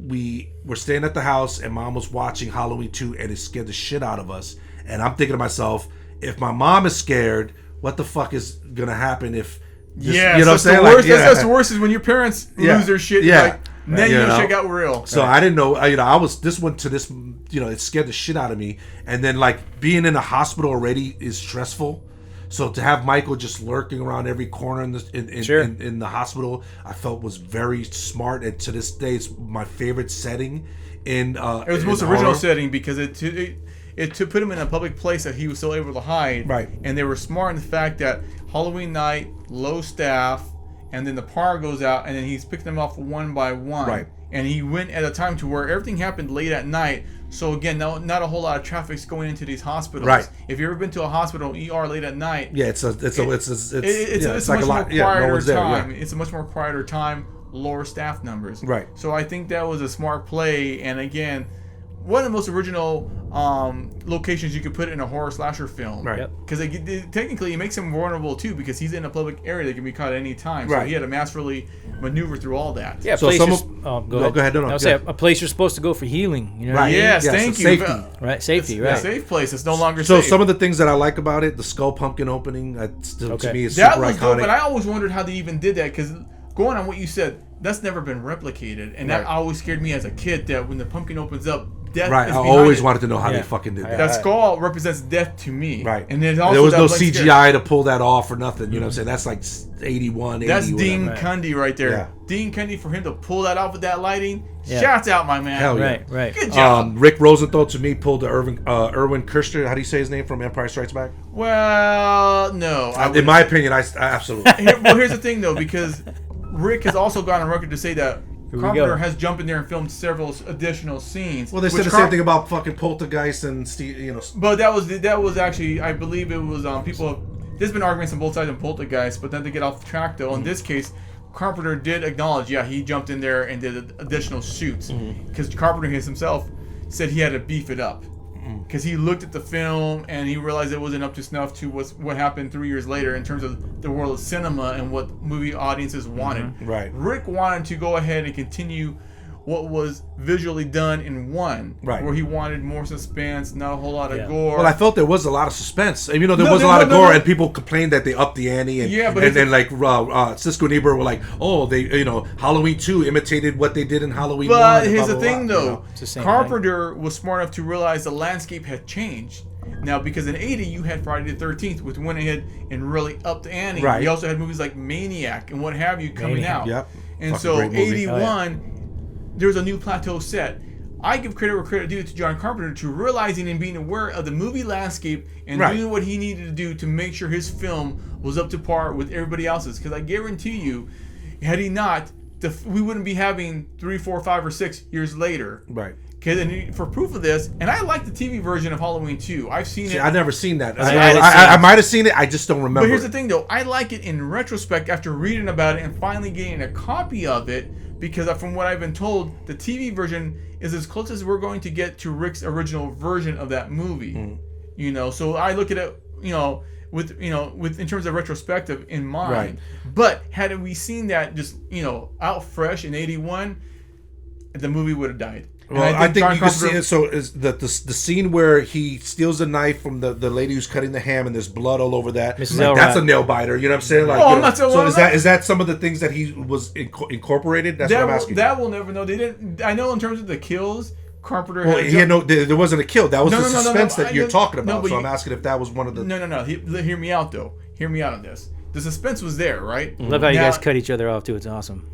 Speaker 3: we were staying at the house, and Mom was watching Halloween 2, and it scared the shit out of us. And I'm thinking to myself, if my mom is scared, what the fuck is gonna happen if?
Speaker 2: You know what I'm saying? That's the worst is when your parents lose their shit. Like, then you know, shit got real.
Speaker 3: So I didn't know. I was it scared the shit out of me. And then like being in a hospital already is stressful. So to have Michael just lurking around every corner in the hospital, I felt was very smart. And to this day, it's my favorite setting. It was
Speaker 2: the most original setting because it to put him in a public place that he was still able to hide.
Speaker 3: Right.
Speaker 2: And they were smart in the fact that Halloween night, low staff, and then the power goes out, and then he's picking them off one by one.
Speaker 3: Right.
Speaker 2: And he went at a time to where everything happened late at night. So again, not a whole lot of traffic's going into these hospitals.
Speaker 3: Right.
Speaker 2: If you've ever been to a hospital ER late at night,
Speaker 3: it's a
Speaker 2: much more quieter time. It's a much more quieter time, lower staff numbers.
Speaker 3: Right.
Speaker 2: So I think that was a smart play, and again, one of the most original locations you could put in a horror slasher film.
Speaker 3: Right.
Speaker 2: Because technically it makes him vulnerable too, because he's in a public area that can be caught at any time. So he had to masterfully maneuver through all that.
Speaker 1: Yeah.
Speaker 3: So
Speaker 1: go ahead.
Speaker 3: No,
Speaker 1: say a place you're supposed to go for healing. You know.
Speaker 2: Right. Yes. Thank you.
Speaker 3: Safety.
Speaker 1: Right. Safety. Right.
Speaker 2: A safe place. It's no longer
Speaker 3: so
Speaker 2: safe.
Speaker 3: Some of the things that I like about it, the skull pumpkin opening, to me is
Speaker 2: that
Speaker 3: super
Speaker 2: was
Speaker 3: iconic.
Speaker 2: dope, but I always wondered how they even did that, because going on what you said, that's never been replicated, and that always scared me as a kid. That when the pumpkin opens up, death
Speaker 3: right.
Speaker 2: is
Speaker 3: I
Speaker 2: behind
Speaker 3: always
Speaker 2: it.
Speaker 3: wanted to know how they fucking did that.
Speaker 2: That skull represents death to me.
Speaker 3: Right.
Speaker 2: And then also
Speaker 3: there was no
Speaker 2: blank
Speaker 3: CGI to pull that off or nothing. You know what I'm saying? That's like 81, 80.
Speaker 2: That's Dean
Speaker 3: whatever.
Speaker 2: Cundy right there.
Speaker 3: Yeah.
Speaker 2: Dean Cundy, for him to pull that off with that lighting,
Speaker 1: Yeah.
Speaker 2: shouts out, my man.
Speaker 3: Hell yeah.
Speaker 1: Right.
Speaker 2: Good job.
Speaker 3: Rick Rosenthal, to me, pulled the Erwin Kirshner. How do you say his name from Empire Strikes Back?
Speaker 2: Well, no.
Speaker 3: In my opinion, I absolutely.
Speaker 2: Here's the thing, though, because Rick has also gone on record to say that Carpenter has jumped in there and filmed several additional scenes.
Speaker 3: Well, they said the same thing about fucking Poltergeist and Steve, you know.
Speaker 2: But that was actually, I believe it was people. There's been arguments on both sides of Poltergeist, but then to get off track though, in this case, Carpenter did acknowledge, he jumped in there and did additional shoots because Carpenter himself said he had to beef it up because he looked at the film and he realized it wasn't up to snuff to what happened 3 years later in terms of the world of cinema and what movie audiences wanted.
Speaker 3: Right.
Speaker 2: Rick wanted to go ahead and continue what was visually done in one, where he wanted more suspense, not a whole lot of gore.
Speaker 3: Well, I felt there was a lot of suspense. Even though there was a lot of gore, and people complained that they upped the ante, and then like Cisco and Ebert were like, "Oh, they, Halloween 2 imitated what they did in Halloween 1."
Speaker 2: But here's the thing, though:
Speaker 1: Carpenter
Speaker 2: was smart enough to realize the landscape had changed. Now, because in '80 you had Friday the 13th, which went ahead and really upped the ante.
Speaker 3: Right.
Speaker 2: You also had movies like Maniac and what have you coming out.
Speaker 3: Yep.
Speaker 2: And so '81. There's a new plateau set. I give credit where credit due to John Carpenter to realizing and being aware of the movie landscape and doing what he needed to do to make sure his film was up to par with everybody else's. Because I guarantee you, had he not, we wouldn't be having 3, 4, 5, or 6 years later.
Speaker 3: Right.
Speaker 2: And for proof of this, and I like the TV version of Halloween 2. I've seen it.
Speaker 3: I've never seen that. I might have seen it. I just don't remember.
Speaker 2: But here's the thing, though. I like it in retrospect after reading about it and finally getting a copy of it. Because from what I've been told, the TV version is as close as we're going to get to Rick's original version of that movie. So I look at it, with in terms of retrospective in mind.
Speaker 3: Right.
Speaker 2: But had we seen that just out fresh in '81, the movie would have died.
Speaker 3: Well, I think you can see it. So is the scene where he steals a knife from the lady who's cutting the ham and there's blood all over that.
Speaker 1: Like,
Speaker 3: that's a nail biter. You know what I'm saying? Like,
Speaker 2: I'm not saying.
Speaker 3: So is that some of the things that he was incorporated? That's what I'm asking.
Speaker 2: That we'll never know. They didn't. I know in terms of the kills, Carpenter.
Speaker 3: Well, there wasn't a kill. That was the suspense that you're talking about. So I'm asking if that was one of the.
Speaker 2: No. Hear me out though. Hear me out on this. The suspense was there, right?
Speaker 1: Love how you guys cut each other off too. It's awesome.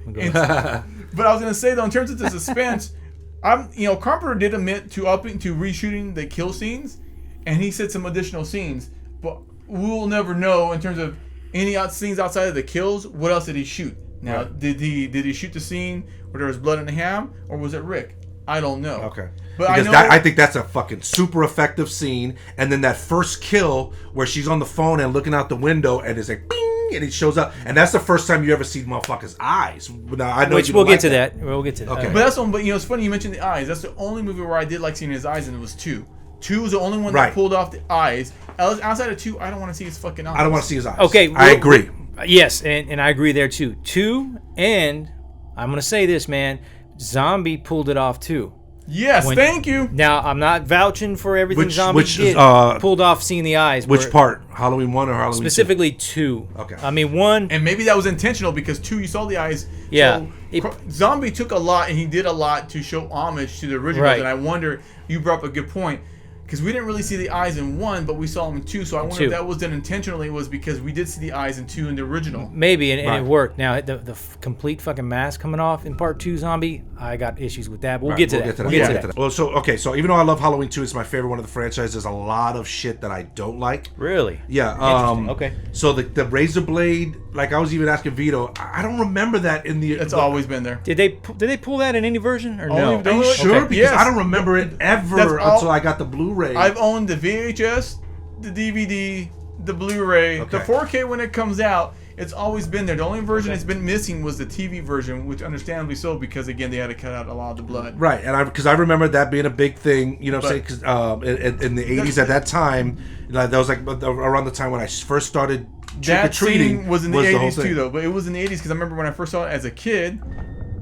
Speaker 2: But I was gonna say though, in terms of the suspense. Carpenter did admit to reshooting the kill scenes, and he said some additional scenes. But we'll never know in terms of any scenes outside of the kills. What else did he shoot? Now, did he shoot the scene where there was blood in the ham, or was it Rick? I don't know.
Speaker 3: Okay.
Speaker 2: But
Speaker 3: because I think that's a fucking super effective scene. And then that first kill where she's on the phone and looking out the window and it's like, bing, and he shows up. And that's the first time you ever see the motherfucker's eyes. Now, I know
Speaker 1: Which we'll get to that. We'll get to that.
Speaker 3: Okay.
Speaker 2: But that's one. But it's funny you mentioned the eyes. That's the only movie where I did like seeing his eyes, and it was 2. 2 was the only one that pulled off the eyes. Outside of 2, I don't want to see his fucking eyes.
Speaker 3: I don't want to see his eyes.
Speaker 1: Okay.
Speaker 3: I agree.
Speaker 1: Yes, and I agree there too. 2, and I'm going to say this, man. Zombie pulled it off too.
Speaker 2: Yes, thank you.
Speaker 1: Now, I'm not vouching for everything Zombie did. Pulled off seeing the eyes.
Speaker 3: Which part? Halloween 1 or Halloween 2?
Speaker 1: Specifically 2.
Speaker 3: Okay.
Speaker 1: I mean, 1...
Speaker 2: And maybe that was intentional because 2, you saw the eyes.
Speaker 1: Yeah.
Speaker 2: So, Zombie took a lot, and he did a lot to show homage to the originals.
Speaker 1: Right.
Speaker 2: And I wonder, you brought up a good point. Because we didn't really see the eyes in 1, but we saw them in 2. So I wonder if that was done intentionally, was because we did see the eyes in 2 in the original.
Speaker 1: Maybe, and it worked. Now, the complete fucking mask coming off in part 2 Zombie, I got issues with that. But we'll get to that.
Speaker 3: Well, so even though I love Halloween 2, it's my favorite one of the franchise, there's a lot of shit that I don't like.
Speaker 1: Really?
Speaker 3: Yeah.
Speaker 1: Okay.
Speaker 3: So the razor blade, like I was even asking Vito, I don't remember that in the...
Speaker 2: It's always been there.
Speaker 1: Did they pull that in any version or no?
Speaker 3: Are you sure? Because I don't remember it ever until I got the Blu-ray.
Speaker 2: I've owned the VHS, the DVD, the Blu-ray, the 4K when it comes out. It's always been there. The only version it's been missing was the TV version, which understandably so, because again they had to cut out a lot of the blood.
Speaker 3: Right, and because I remember that being a big thing. You know what I'm saying? Because in the 80s at that time, that was like around the time when I first started trick-or-treating.
Speaker 2: That was in the 80s too, though. But it was in the 80s because I remember when I first saw it as a kid.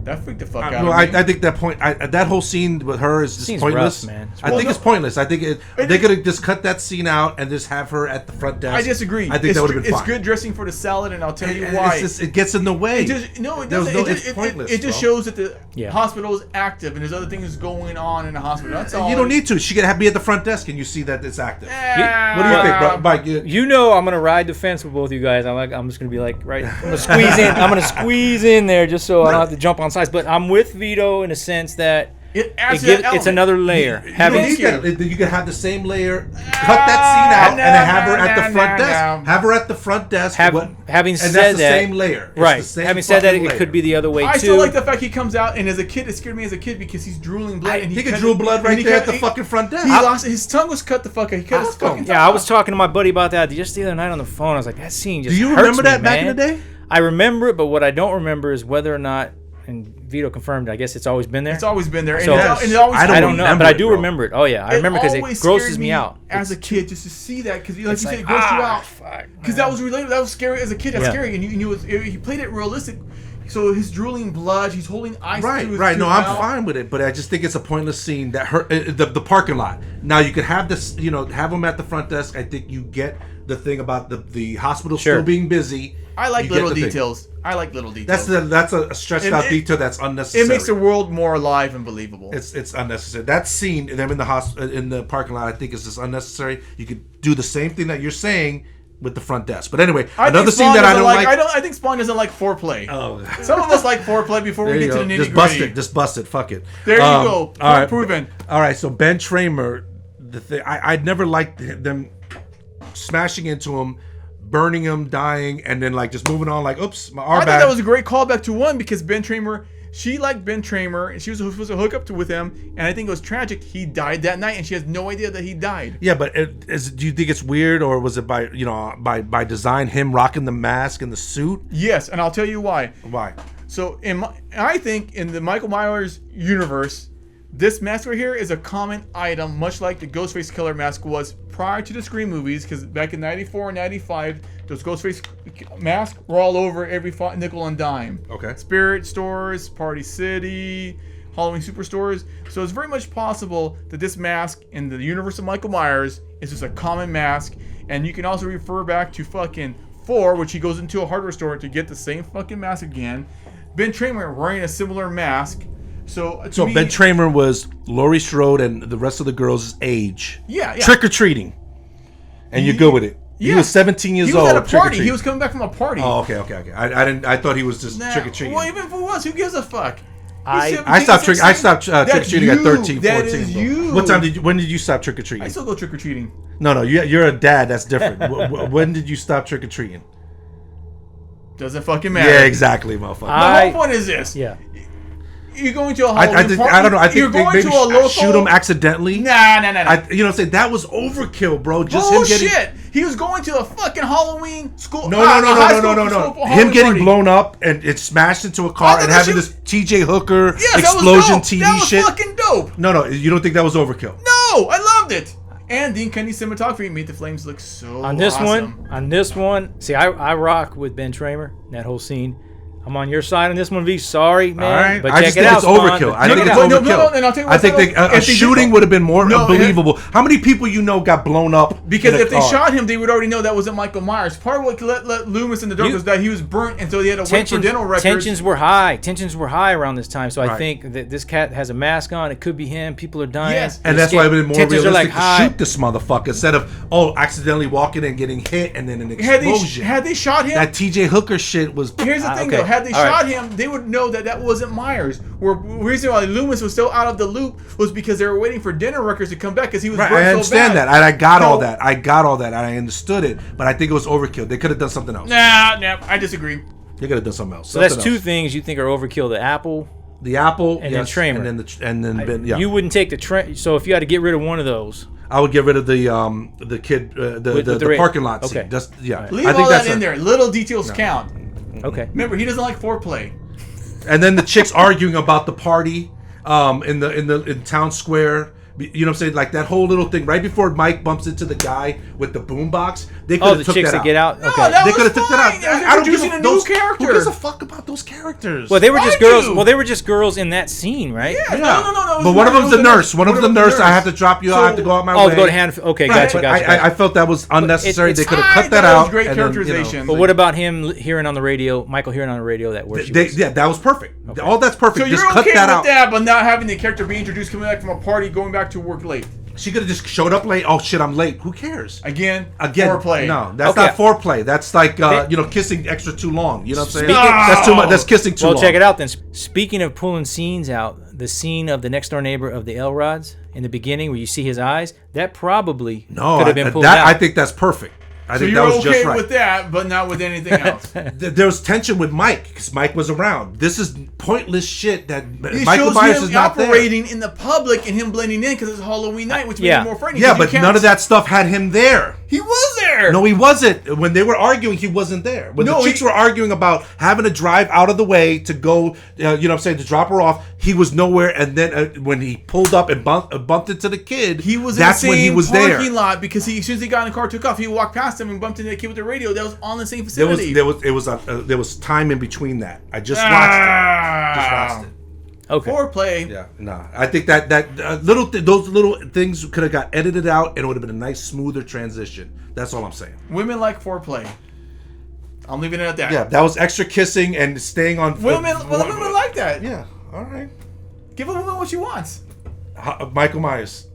Speaker 2: That freaked the fuck out of me.
Speaker 3: I think that whole scene with her is just pointless.
Speaker 1: Rough, man.
Speaker 3: I think it's pointless. I think they could have just cut that scene out and just have her at the front desk.
Speaker 2: I disagree.
Speaker 3: I think that would have been fine.
Speaker 2: It's good dressing for the salad, and I'll tell you why.
Speaker 3: It gets in the way.
Speaker 2: It doesn't.
Speaker 3: It's pointless.
Speaker 2: It just shows that the hospital is active and there's other things going on in the hospital. That's all.
Speaker 3: You don't need to. She could be at the front desk and you see that it's active. What do you think, bro? Mike?
Speaker 1: You know I'm gonna ride the fence with both you guys. I'm just gonna be like, right. I'm gonna squeeze in. I'm gonna squeeze in there just so I don't have to jump on sides. But I'm with Vito in a sense that it's another layer.
Speaker 3: You can have the same layer, cut that scene out, and then have her at the front desk. Have her at the front desk.
Speaker 1: Having said
Speaker 3: that's the
Speaker 1: that,
Speaker 3: same layer.
Speaker 1: Right. Having said that, it could be the other way too.
Speaker 2: I still like the fact he comes out, and as a kid, it scared me as a kid because he's drooling blood.
Speaker 3: He could drool blood right there at the fucking front desk.
Speaker 2: His tongue was cut the fuck out. He cut his fucking tongue.
Speaker 1: Yeah, I was talking to my buddy about that just the other night on the phone. I was like, that scene just hurts me, man.
Speaker 3: Do you remember that back in the day?
Speaker 1: I remember it, but what I don't remember is whether or not, and Vito confirmed, I guess it's always been there.
Speaker 2: It's always been there.
Speaker 1: So, I don't know, but I do remember it. Oh, yeah. I remember because it grosses me out.
Speaker 2: As a kid, just to see that, because like you said, it grossed you out. Because that was relatable. That was scary as a kid. That's scary. And he played it realistic. So his drooling blood, he's holding ice to his
Speaker 3: Right. No,
Speaker 2: mouth.
Speaker 3: I'm fine with it, but I just think it's a pointless scene that the parking lot. Now you could have this, have them at the front desk. I think you get the thing about the hospital still being busy.
Speaker 2: I like little details. That's
Speaker 3: a stretched out detail that's unnecessary.
Speaker 2: It makes the world more alive and believable.
Speaker 3: It's unnecessary. That scene, them in the parking lot, I think is just unnecessary. You could do the same thing that you're saying with the front desk. But anyway, another scene that I don't like.
Speaker 2: I think Spawn doesn't like foreplay. Oh, some of us like foreplay before we get to the nitty gritty.
Speaker 3: Just bust it. Fuck it.
Speaker 2: There you go.
Speaker 3: All right,
Speaker 2: proven.
Speaker 3: All right. So Ben Tramer, I'd never liked them smashing into him, burning him, dying, and then like just moving on. Like, oops, my arm. I
Speaker 2: thought that was a great callback to 1 because Ben Tramer. She liked Ben Tramer, and she was supposed to hook up with him, and I think it was tragic. He died that night, and she has no idea that he died.
Speaker 3: Yeah, but do you think it's weird, or was it by design, him rocking the mask and the suit?
Speaker 2: Yes, and I'll tell you why.
Speaker 3: Why?
Speaker 2: So, I think in the Michael Myers universe, this mask right here is a common item, much like the Ghostface Killer mask was prior to the Scream movies, because back in 94 and 95, those Ghostface masks were all over every nickel and dime.
Speaker 3: Okay.
Speaker 2: Spirit stores, Party City, Halloween superstores. So it's very much possible that this mask in the universe of Michael Myers is just a common mask. And you can also refer back to fucking 4, which he goes into a hardware store to get the same fucking mask again. Ben Tramer wearing a similar mask. So
Speaker 3: Ben Tramer was Laurie Strode and the rest of the girls' age.
Speaker 2: Yeah.
Speaker 3: Trick or treating, and you go with it. Yeah. He was 17 years old.
Speaker 2: He was at a party. He was coming back from a party.
Speaker 3: Oh, okay. I thought he was just trick or treating.
Speaker 2: Well, even if it was, who gives a fuck?
Speaker 3: I stopped trick or treating at 13, 14.
Speaker 2: That is
Speaker 3: bro.
Speaker 2: you.
Speaker 3: What time when did you stop trick or treating?
Speaker 2: I still go trick or treating.
Speaker 3: No, you're a dad. That's different. When did you stop trick or treating?
Speaker 2: Doesn't fucking matter.
Speaker 3: Yeah, exactly, motherfucker.
Speaker 2: The whole point is this.
Speaker 1: Yeah.
Speaker 2: You're going to a Halloween party.
Speaker 3: I don't know. I think
Speaker 2: you're going
Speaker 3: maybe
Speaker 2: to a local.
Speaker 3: Shoot him accidentally.
Speaker 2: Nah.
Speaker 3: You know what I'm saying? That was overkill, bro. Just
Speaker 2: Bullshit.
Speaker 3: him getting.
Speaker 2: He was going to a fucking Halloween school.
Speaker 3: No. Him getting blown up and it smashed into a car and having this TJ Hooker explosion TV shit.
Speaker 2: That was fucking dope.
Speaker 3: No. You don't think that was overkill?
Speaker 2: No, I loved it. And Dean Kenny's cinematography made the flames look so
Speaker 1: on this
Speaker 2: awesome.
Speaker 1: On this one, see, I rock with Ben Tramer, that whole scene. I'm on your side on this one, V. Sorry, man.
Speaker 3: All right.
Speaker 1: But
Speaker 3: I
Speaker 1: check
Speaker 3: just
Speaker 1: it
Speaker 3: think
Speaker 1: out.
Speaker 3: it's overkill. I think it's overkill. I think a shooting would have been more believable. How many people got blown up?
Speaker 2: Because if they shot him, they would already know that wasn't Michael Myers. Part of what let Loomis in the dark was that he was burnt, and so they had to wait for dental records.
Speaker 1: Tensions were high around this time. So I think that this cat has a mask on. It could be him. People are dying.
Speaker 2: Yes.
Speaker 3: And that's why it would have been more realistic to shoot this motherfucker instead of accidentally walking and getting hit and then an explosion.
Speaker 2: Had they shot him,
Speaker 3: that TJ Hooker shit was.
Speaker 2: Here's the thing, though. Had they shot him, they would know that wasn't Myers. The reason why Loomis was still out of the loop was because they were waiting for dental records to come back because he was burnt so bad.
Speaker 3: I understand that. I got all that. I understood it, but I think it was overkill. They could have done something else.
Speaker 2: Nah, I disagree.
Speaker 3: They could have done something else.
Speaker 1: So that's two things you think are overkill: the apple,
Speaker 3: and
Speaker 1: then Tramer,
Speaker 3: and then
Speaker 1: You wouldn't take the So if you had to get rid of one of those,
Speaker 3: I would get rid of the kid, the parking lot scene.
Speaker 2: Okay.
Speaker 3: Just
Speaker 2: Leave all that in there. Little details count.
Speaker 1: Okay.
Speaker 2: Remember, he doesn't like foreplay.
Speaker 3: And then the chicks arguing about the party in town square. You know what I'm saying? Like that whole little thing right before Mike bumps into the guy with the boombox. They could have took
Speaker 1: chicks
Speaker 3: that out.
Speaker 1: Get out.
Speaker 2: No,
Speaker 1: okay.
Speaker 2: they could have took that out. I don't give a new character.
Speaker 3: Who gives a fuck about those characters?
Speaker 1: Well, they were just girls. Well, they were just girls in that scene, right?
Speaker 2: Yeah. No.
Speaker 3: But one of them's the nurse. One of the nurse. I have to drop you. I have to go out my way.
Speaker 1: Oh, go to Haddonfield. Okay, gotcha.
Speaker 3: I felt that was unnecessary. They could have cut that out.
Speaker 2: Great characterization.
Speaker 1: But what about him hearing on the radio? Michael hearing on the radio that where she was.
Speaker 3: Yeah, that was perfect. Okay. All that's perfect.
Speaker 2: So you're okay with that, but not having the character be introduced coming back from a party, going back to work late.
Speaker 3: She could have just showed up late. Oh shit, I'm late. Who cares?
Speaker 2: Again,
Speaker 3: foreplay. No, that's not foreplay. That's like kissing extra too long. You know what I'm saying? That's too much. That's kissing too long.
Speaker 1: Well, check it out then. Speaking of pulling scenes out, the scene of the next door neighbor of the Elrods in the beginning, where you see his eyes, that probably could have been pulled out.
Speaker 3: I think that's perfect. I think that was just right.
Speaker 2: So you're okay with that, but not with anything else.
Speaker 3: There was tension with Mike because Mike was around. This is pointless shit that Michael Myers is not there.
Speaker 2: Operating in the public and him blending in because it's Halloween night, which made it more frightening.
Speaker 3: Yeah, but none of that stuff had him there.
Speaker 2: He was there.
Speaker 3: No, he wasn't. When they were arguing, he wasn't there. When the chicks were arguing about having to drive out of the way to go, you know what I'm saying, to drop her off, he was nowhere. And then when he pulled up and bumped into the kid,
Speaker 2: he was
Speaker 3: that's
Speaker 2: in the same
Speaker 3: when he was there.
Speaker 2: Parking lot because as soon as he got in the car, took off, he walked past him and bumped into the kid with the radio. That was on the same facility.
Speaker 3: There was time in between that. I just watched it.
Speaker 1: Okay.
Speaker 2: Foreplay.
Speaker 3: Yeah, no. I think that those little things could have got edited out, and it would have been a nice, smoother transition. That's all I'm saying.
Speaker 2: Women like foreplay. I'm leaving it at that.
Speaker 3: Yeah, that was extra kissing and staying on.
Speaker 2: Women like that.
Speaker 3: Yeah. All right.
Speaker 2: Give a woman what she wants.
Speaker 3: Michael Myers.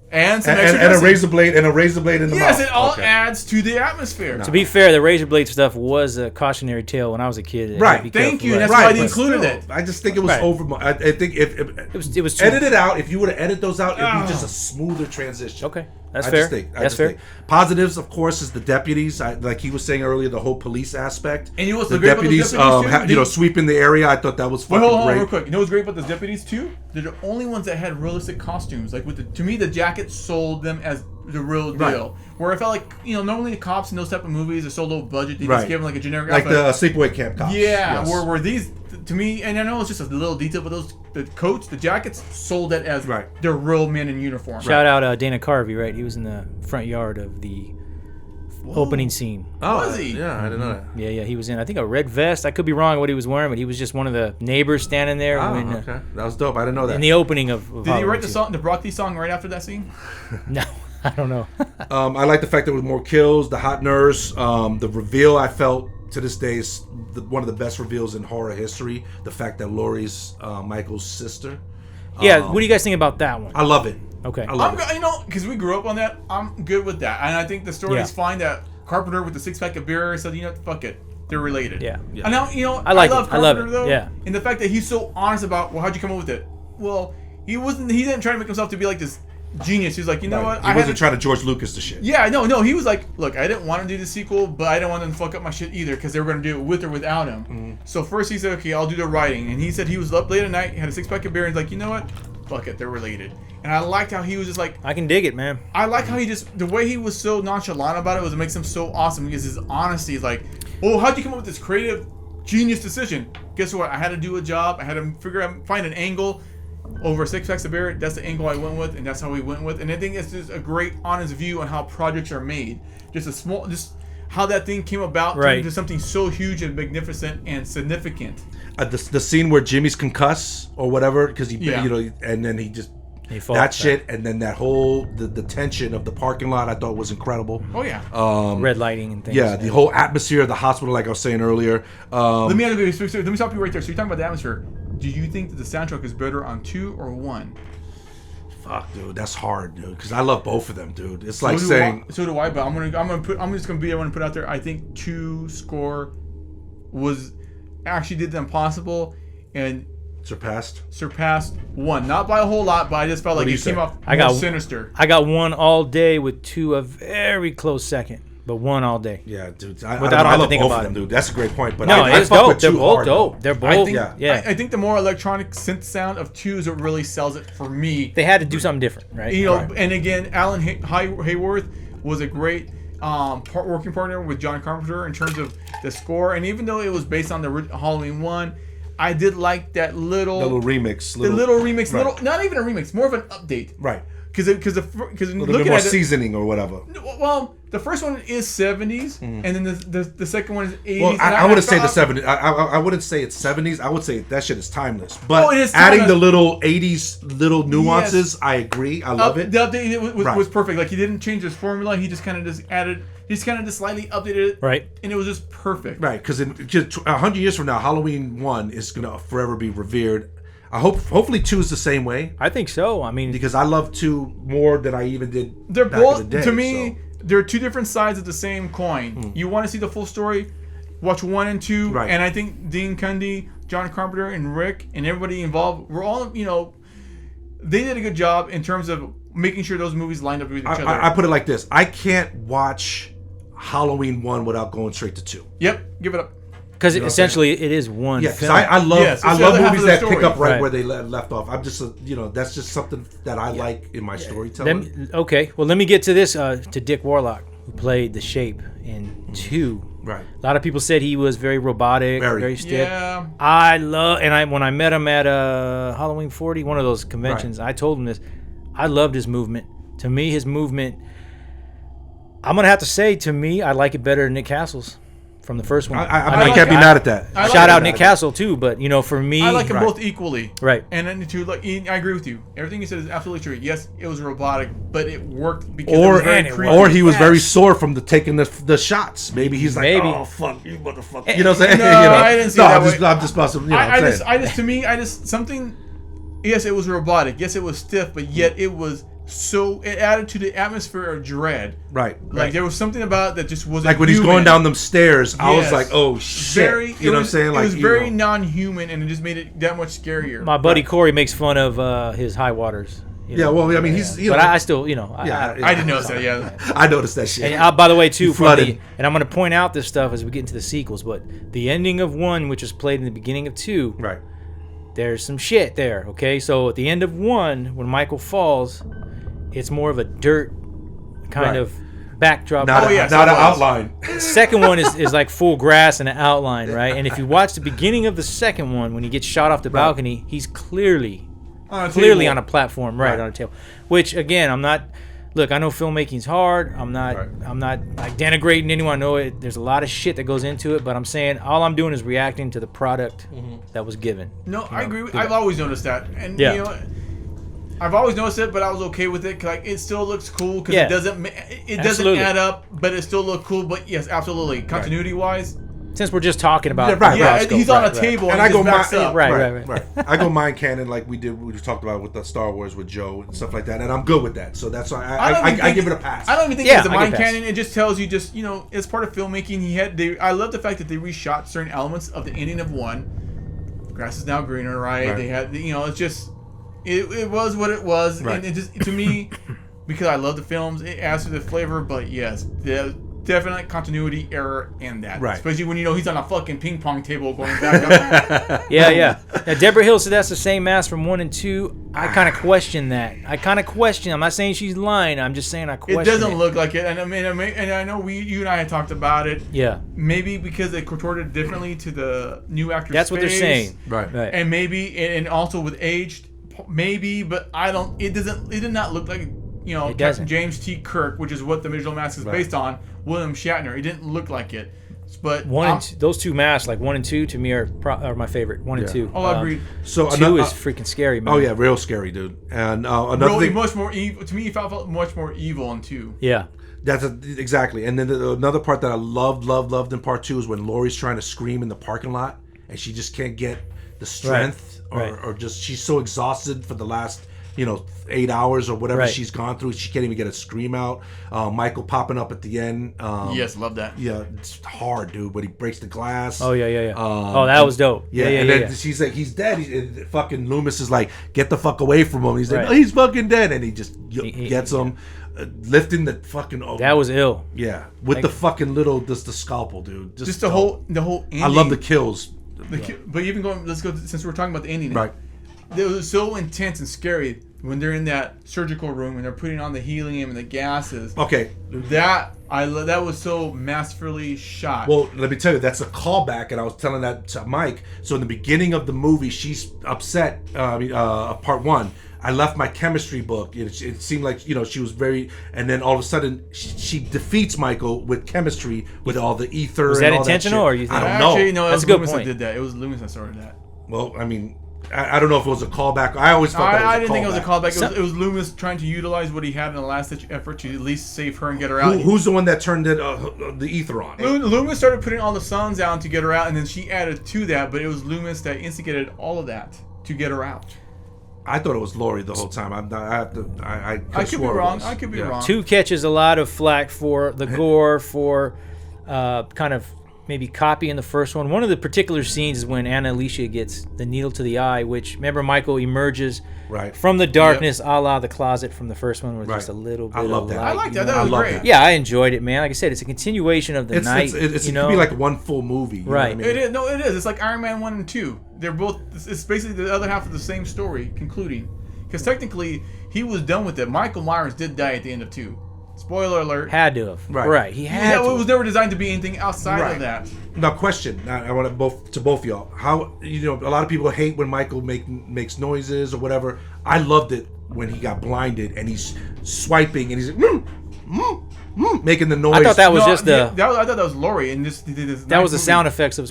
Speaker 2: And
Speaker 3: a razor blade in the mouth.
Speaker 2: Yes, it all adds to the atmosphere.
Speaker 1: No. To be fair, the razor blade stuff was a cautionary tale when I was a kid.
Speaker 3: Right.
Speaker 2: Thank you. That's why they included it.
Speaker 3: I just think it was over. I think if it was edited out, if you would have edited those out, it'd be just a smoother transition.
Speaker 1: Okay. That's fair.
Speaker 3: That's fair. Positives, of course, is the deputies. Like he was saying earlier, the whole police aspect.
Speaker 2: And you know what's
Speaker 3: the
Speaker 2: great
Speaker 3: deputies,
Speaker 2: about the deputies too?
Speaker 3: Sweeping the area. I thought that was fucking
Speaker 2: hold on,
Speaker 3: great.
Speaker 2: real quick. You know what's great about the deputies too? They're the only ones that had realistic costumes. Like to me, the jacket sold them as the real deal. Right. Where I felt like normally the cops in those type of movies are so low budget, they just give them like a generic
Speaker 3: outfit.
Speaker 2: Like
Speaker 3: the sleepaway camp cops.
Speaker 2: Yeah. Yes. Where these to me, and I know it's just a little detail, but the coats, the jackets sold it as they're real men in uniform.
Speaker 1: Shout out Dana Carvey, right? He was in the front yard of the opening scene.
Speaker 2: Oh, was he?
Speaker 3: Yeah, I didn't know that.
Speaker 1: Yeah, he was in, I think, a red vest. I could be wrong what he was wearing, but he was just one of the neighbors standing there.
Speaker 3: Okay. That was dope. I didn't know that.
Speaker 1: In the opening of
Speaker 2: Did he write the Broccoli song right after that scene?
Speaker 1: No. I don't know.
Speaker 3: I like the fact that there was more kills, the hot nurse, the reveal I felt to this day is one of the best reveals in horror history. The fact that Laurie's Michael's sister.
Speaker 1: Yeah, what do you guys think about that one?
Speaker 3: I love it.
Speaker 1: Okay.
Speaker 3: I love it.
Speaker 2: Because we grew up on that, I'm good with that. And I think the story is fine that Carpenter with the 6-pack of beer said, fuck it. they're related.
Speaker 1: Yeah.
Speaker 2: And now,
Speaker 1: I like
Speaker 2: love
Speaker 1: it. I love
Speaker 2: Carpenter,
Speaker 1: it.
Speaker 2: though.
Speaker 1: Yeah.
Speaker 2: And the fact that he's so honest about, well, how'd you come up with it? Well, he didn't try to make himself to be like this genius. He's like, you know what?
Speaker 3: He wasn't trying to George Lucas the shit.
Speaker 2: Yeah, no. He was like, look, I didn't want to do the sequel, but I didn't want them to fuck up my shit either because they were going to do it with or without him.
Speaker 3: Mm-hmm.
Speaker 2: So first he said, okay, I'll do the writing. And he said he was up late at night, had a 6-pack of beer, and he's like, you know what? Fuck it, they're related. And I liked how he was just like...
Speaker 1: I can dig it, man.
Speaker 2: I like how the way he was so nonchalant about it makes him so awesome because his honesty is like, oh, how'd you come up with this creative genius decision? Guess what? I had to do a job. I had to find an angle over 6 packs of beer. That's the angle I went with, and that's how we went with. And I think it's just a great, honest view on how projects are made. Just how that thing came about to something so huge and magnificent and significant.
Speaker 3: The scene where Jimmy's concussed or whatever because and then he falls that shit, and then that whole the tension of the parking lot I thought was incredible.
Speaker 2: Oh yeah,
Speaker 1: red lighting and things.
Speaker 3: Yeah, the whole atmosphere of the hospital, like I was saying earlier.
Speaker 2: Let me stop you right there. So you're talking about the atmosphere. Do you think that the soundtrack is better on 2 or 1?
Speaker 3: Fuck, dude, that's hard, dude. Because I love both of them, dude. It's like
Speaker 2: so do I. But I'm just gonna put out there. I think 2 score was actually did the impossible and surpassed 1, not by a whole lot, but I just felt like it came off more sinister.
Speaker 1: I got 1 all day with 2 a very close second, but 1 all day.
Speaker 3: Yeah, dude.
Speaker 1: I love both of them,
Speaker 3: dude. That's a great point. But
Speaker 1: no, it's dope. They're both dope. They're both.
Speaker 2: I think the more electronic synth sound of 2 is what really sells it for me.
Speaker 1: They had to do something different, right?
Speaker 2: And again, Alan Hayworth was a great working partner with John Carpenter in terms of the score, and even though it was based on the Halloween 1, I did like that little remix. Not even a remix, more of an update.
Speaker 3: Right.
Speaker 2: Because
Speaker 3: looking at more seasoning or whatever.
Speaker 2: Well, the first one is 70s, and then the second one is 80s.
Speaker 3: Well, I wouldn't say the 70s. I wouldn't say it's 70s. I would say that shit is timeless. But adding the little 80s little nuances, I agree. I love it.
Speaker 2: The update was perfect. Like he didn't change his formula. He just kind of just slightly updated it.
Speaker 1: Right.
Speaker 2: And it was just perfect.
Speaker 3: Right. Because 100 years from now, Halloween 1 is gonna forever be revered. Hopefully 2 is the same way.
Speaker 1: I think so. I mean,
Speaker 3: because I love 2 more than I even did.
Speaker 2: They're both to me. They're 2 different sides of the same coin. You want to see the full story? Watch 1 and 2.
Speaker 3: Right.
Speaker 2: And I think Dean Cundy, John Carpenter, and Rick, and everybody involved, we're all they did a good job in terms of making sure those movies lined up with each other.
Speaker 3: I put it like this: I can't watch Halloween 1 without going straight to 2.
Speaker 2: Yep, give it up.
Speaker 1: Because essentially it is one.
Speaker 3: Yeah,
Speaker 1: film.
Speaker 3: I love movies that pick up
Speaker 1: right
Speaker 3: where they left off. I'm just that's just something that I like in my storytelling.
Speaker 1: Well, let me get to this to Dick Warlock, who played the Shape in 2.
Speaker 3: Right.
Speaker 1: A lot of people said he was very robotic, very stiff.
Speaker 2: Yeah.
Speaker 1: When I met him at Halloween 40, one of those conventions, I told him this. I loved his movement. To me, his movement, I'm gonna have to say, to me, I like it better than Nick Castle's from the first one.
Speaker 3: I can't be mad at that.
Speaker 1: Shout out Nick Castle too, but for me,
Speaker 2: I like them both equally.
Speaker 1: Right.
Speaker 2: And then I agree with you. Everything you said is absolutely true. Yes, it was robotic, but it worked because it was very creepy.
Speaker 3: Or he was very sore from taking the shots. Maybe he's like, oh fuck you, motherfucker. You know what I'm saying?
Speaker 2: No, I didn't see that way.
Speaker 3: I'm just busting.
Speaker 2: Yes, it was robotic. Yes, it was stiff, but yet it was. So it added to the atmosphere of dread.
Speaker 3: Right.
Speaker 2: Like there was something about it that just wasn't
Speaker 3: like when
Speaker 2: human.
Speaker 3: he's going down them stairs, I was like, oh shit.
Speaker 2: You know what I'm saying? Like, it was very non-human, and it just made it that much scarier.
Speaker 1: My buddy Corey makes fun of his high waters.
Speaker 3: Yeah, well, I mean, he's.
Speaker 1: But I still, I
Speaker 2: didn't notice that. Yeah,
Speaker 3: I noticed that shit.
Speaker 1: And by the way, too, and I'm going to point out this stuff as we get into the sequels. But the ending of 1, which was played in the beginning of 2,
Speaker 3: right?
Speaker 1: There's some shit there. Okay, so at the end of 1, when Michael falls, it's more of a dirt kind of backdrop.
Speaker 3: Not an outline.
Speaker 1: The second one is like full grass and an outline, right? And if you watch the beginning of the second one, when he gets shot off the balcony, he's clearly on a platform, on a table. Which again, I'm not. Look, I know filmmaking's hard. I'm not like denigrating anyone. I know there's a lot of shit that goes into it, but I'm saying all I'm doing is reacting to the product that was given.
Speaker 2: No, I agree. I've always noticed that, and I've always noticed it, but I was okay with it. Like it still looks cool because it doesn't add up, but it still looks cool. But yes, absolutely, continuity wise,
Speaker 1: Since we're just talking about
Speaker 2: he's on a table and I go
Speaker 1: right.
Speaker 3: I go mind canon like we just talked about with the Star Wars with Joe and stuff like that, and I'm good with that. So that's why I give it a pass.
Speaker 2: I don't even think it's a mind canon. It just tells you, just as part of filmmaking, I love the fact that they reshot certain elements of the ending of one. Grass is now greener, right? They had, it's just it was what it was, and it just, to me, because I love the films, it adds to the flavor. But yes, the definite continuity error in that, especially when he's on a fucking ping pong table going back up.
Speaker 1: Yeah. Now, Deborah Hill said that's the same mask from 1 and 2. I kind of question that. I'm not saying she's lying. I'm just saying I question it.
Speaker 2: Doesn't look like it, and I know you and I had talked about it.
Speaker 1: Yeah.
Speaker 2: Maybe because they contorted differently to the new actor's
Speaker 1: That's what they're saying.
Speaker 3: Right.
Speaker 2: And maybe, and also with aged, maybe, but I don't. It did not look like Captain James T. Kirk, which is what the original mask is based on. William Shatner. It didn't look like it. But
Speaker 1: those two masks, like 1 and 2, to me are my favorite. 1 and 2.
Speaker 2: Oh, I agree.
Speaker 1: So 2 is freaking scary, man.
Speaker 3: Oh yeah, real scary, dude. And another thing,
Speaker 2: much more evil. To me, it felt much more evil in 2.
Speaker 1: Yeah.
Speaker 3: That's exactly. And then another part that I loved in part 2 is when Laurie's trying to scream in the parking lot and she just can't get the strength or just she's so exhausted for the last 8 hours or whatever she's gone through. She can't even get a scream out. Michael popping up at the end.
Speaker 2: Yes, love that.
Speaker 3: Yeah, it's hard, dude. But he breaks the glass.
Speaker 1: Oh yeah. That was dope. Yeah.
Speaker 3: And then she's like, he's dead. Fucking Loomis is like, get the fuck away from him. He's like, oh, he's fucking dead, and he just gets him, lifting the fucking.
Speaker 1: That was ill.
Speaker 3: Yeah, with the fucking the scalpel, dude.
Speaker 2: Just the whole ending.
Speaker 3: I love the kills.
Speaker 2: But even let's go since we're talking about the ending.
Speaker 3: Right.
Speaker 2: It was so intense and scary when they're in that surgical room and they're putting on the helium and the gases.
Speaker 3: Okay.
Speaker 2: That was so masterfully shot.
Speaker 3: Well, let me tell you, that's a callback, and I was telling that to Mike. So in the beginning of the movie, she's upset. Part 1, I left my chemistry book. It seemed like she was very, and then all of a sudden she defeats Michael with chemistry with all the ether.
Speaker 1: Was
Speaker 3: that
Speaker 1: intentional, or you think?
Speaker 2: I don't know. Actually, no,
Speaker 1: that's a good point.
Speaker 2: That did that. It was Loomis that started that.
Speaker 3: Well, I mean, I don't know if it was a callback. I always thought that was a callback.
Speaker 2: I didn't think it was a callback. It was Loomis trying to utilize what he had in the last-ditch effort to at least save her and get her out.
Speaker 3: Who's the one that turned the ether on?
Speaker 2: Loomis started putting all the suns down to get her out, and then she added to that, but it was Loomis that instigated all of that to get her out.
Speaker 3: I thought it was Laurie the whole time. I
Speaker 2: could be wrong. I could be wrong.
Speaker 1: 2 catches a lot of flack for the gore, for kind of maybe copying the first one. One of the particular scenes is when Anna Alicia gets the needle to the eye, which, remember, Michael emerges from the darkness, a la the closet from the first one, with just a little bit of light.
Speaker 2: I like that. That was great.
Speaker 1: Yeah, I enjoyed it, man. Like I said, it's a continuation of the night.
Speaker 3: It could be like one full movie.
Speaker 1: Right.
Speaker 3: What I mean?
Speaker 2: It is. No, it is. It's like Iron Man 1 and 2. They're both. It's basically the other half of the same story, concluding. Because technically, he was done with it. Michael Myers did die at the end of 2. Spoiler alert.
Speaker 1: Had to have. Right. He had to.
Speaker 2: It was never designed to be anything outside of that.
Speaker 3: Now, question. Now, I want to both y'all. How a lot of people hate when Michael makes noises or whatever. I loved it when he got blinded and he's swiping and he's like, making the noise.
Speaker 1: I thought that was
Speaker 2: I thought that was Laurie, and
Speaker 1: that was the sound effects of.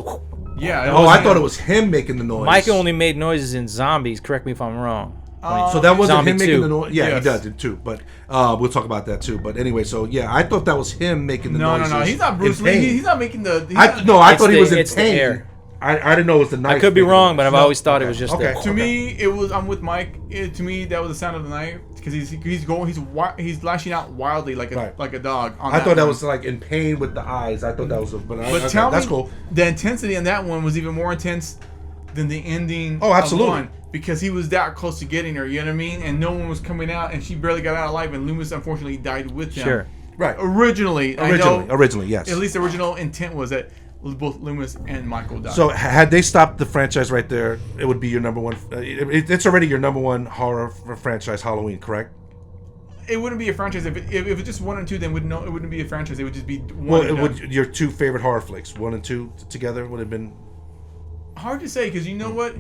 Speaker 2: Yeah.
Speaker 3: I thought it was him making the noise.
Speaker 1: Michael only made noises in Zombies. Correct me if I'm wrong.
Speaker 3: So that wasn't him making the noise. Yeah,
Speaker 2: yes.
Speaker 3: He does it too. But we'll talk about that too. But anyway, so yeah, I thought that was him making the noises.
Speaker 2: No. He's not Bruce Lee. He's not making the.
Speaker 3: I thought he was in pain. I didn't know it was the knife.
Speaker 1: I could be wrong, but I've always thought it was just.
Speaker 3: Okay.
Speaker 2: To me, it was. I'm with Mike. To me, that was the sound of the knife because he's lashing out wildly like a dog.
Speaker 3: I thought that was like in pain with the eyes. I thought that was. But
Speaker 2: tell me,
Speaker 3: that's cool.
Speaker 2: The intensity in that one was even more intense than the ending.
Speaker 3: Oh, absolutely.
Speaker 2: Of one, because he was that close to getting her. You know what I mean? And no one was coming out, and she barely got out alive. And Loomis unfortunately died with him.
Speaker 3: Sure. Right.
Speaker 2: Originally,
Speaker 3: yes.
Speaker 2: At least the original intent was that both Loomis and Michael died.
Speaker 3: So had they stopped the franchise right there, it would be your number one. It's already your number one horror franchise, Halloween, correct?
Speaker 2: It wouldn't be a franchise if it's just 1 and 2. Then it wouldn't be a franchise. It would just be one.
Speaker 3: Well, your 2 favorite horror flicks, 1 and 2 together, would have been
Speaker 2: hard to say because you know what.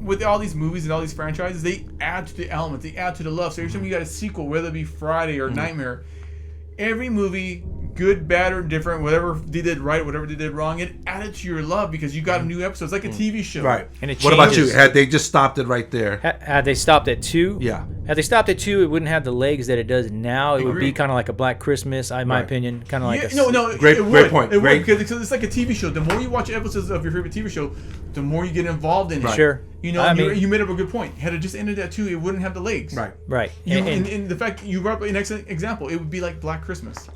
Speaker 2: With all these movies and all these franchises, they add to the element, they add to the love. So every time you got a sequel, whether it be Friday or Nightmare, every movie, good, bad, or different, whatever they did right, whatever they did wrong, it added to your love because you got a new episode. It's like a TV show.
Speaker 3: Right.
Speaker 1: And it
Speaker 3: what about you? Had they just stopped it right there?
Speaker 1: Had they stopped at 2?
Speaker 3: Yeah.
Speaker 1: Had they stopped at 2, it wouldn't have the legs that it does now. It would be
Speaker 2: Agreed.
Speaker 1: kind of like a Black Christmas, in my opinion. Kind of like a...
Speaker 2: No,
Speaker 3: Great point.
Speaker 2: It would, because it's like a TV show. The more you watch episodes of your favorite TV show, the more you get involved in it.
Speaker 1: Sure.
Speaker 2: You know, you made up a good point. Had it just ended at 2, it wouldn't have the legs.
Speaker 1: Right.
Speaker 2: And the fact you brought up an excellent example, it would be like Black Christmas.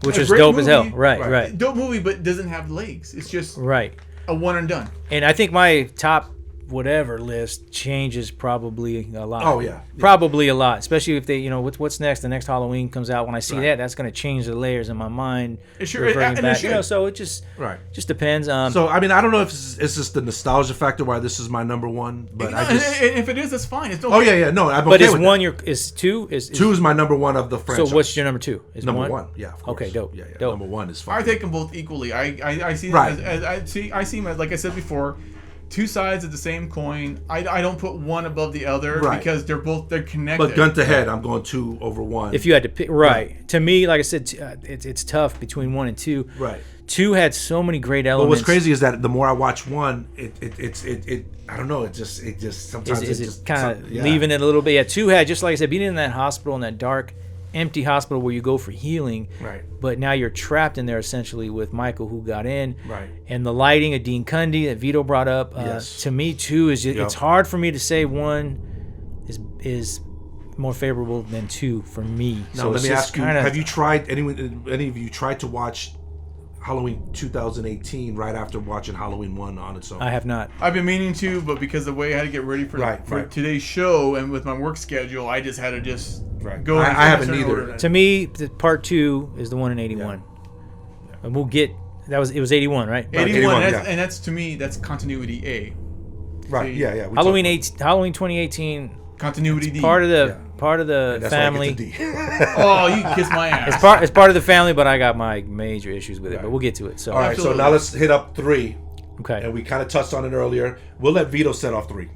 Speaker 1: Which is dope as hell. Right.
Speaker 2: Dope movie, but doesn't have legs. It's just a one and done.
Speaker 1: And I think my top whatever list changes probably a lot.
Speaker 3: Oh yeah,
Speaker 1: probably a lot, especially if they, what's next. The next Halloween comes out. When I see that's going to change the layers in my mind.
Speaker 2: It sure,
Speaker 1: so it just depends.
Speaker 3: So I mean, I don't know if it's just the nostalgia factor why this is my number one, but
Speaker 2: if it is, that's fine. It's okay.
Speaker 3: Oh yeah, no, I'm okay
Speaker 1: but is
Speaker 3: with
Speaker 1: one
Speaker 3: that.
Speaker 1: is 2 is
Speaker 3: 2 is my number 1 of the franchise.
Speaker 1: So what's your number 2? Is
Speaker 3: number 1? Yeah, of course.
Speaker 1: Okay, dope.
Speaker 3: Yeah.
Speaker 1: Dope.
Speaker 3: Number 1 is fine.
Speaker 2: I take them both equally. I see them I see them as, like I said before, 2 sides of the same coin. I don't put one above the other because they're connected.
Speaker 3: But gun to head, I'm going 2 over 1.
Speaker 1: If you had to pick, to me, like I said, it's tough between 1 and 2.
Speaker 3: Right.
Speaker 1: 2 had so many great elements.
Speaker 3: But what's crazy is that the more I watch 1, it I don't know, it just sometimes
Speaker 1: is it kind of leaving it a little bit. Yeah, 2 had, just like I said, being in that hospital, in that dark, empty hospital where you go for healing, but now you're trapped in there essentially with Michael, who got in, and the lighting of Dean Cundy that Vito brought up. To me, 2 is just, it's hard for me to say 1 is more favorable than 2 for me.
Speaker 3: Now
Speaker 1: so
Speaker 3: let me ask you: have you tried any of you tried to watch Halloween 2018 right after watching Halloween 1 on its own?
Speaker 1: I have not.
Speaker 2: I've been meaning to, but because of the way I had to get ready for today's show and with my work schedule, I just had to go.
Speaker 3: I haven't either.
Speaker 1: To me, the part 2 is the one in 81, and we'll get it was 81, right?
Speaker 2: 81, and that's to me that's continuity A.
Speaker 3: Right.
Speaker 2: See,
Speaker 3: yeah.
Speaker 1: Halloween 2018.
Speaker 2: Continuity D.
Speaker 1: Part of the family.
Speaker 2: Oh, you can kiss my ass.
Speaker 1: It's part of the family, but I got my major issues with it. But we'll get to it. So
Speaker 3: all right. So now let's hit up 3.
Speaker 1: Okay.
Speaker 3: And we kind of touched on it earlier. We'll let Vito set off 3.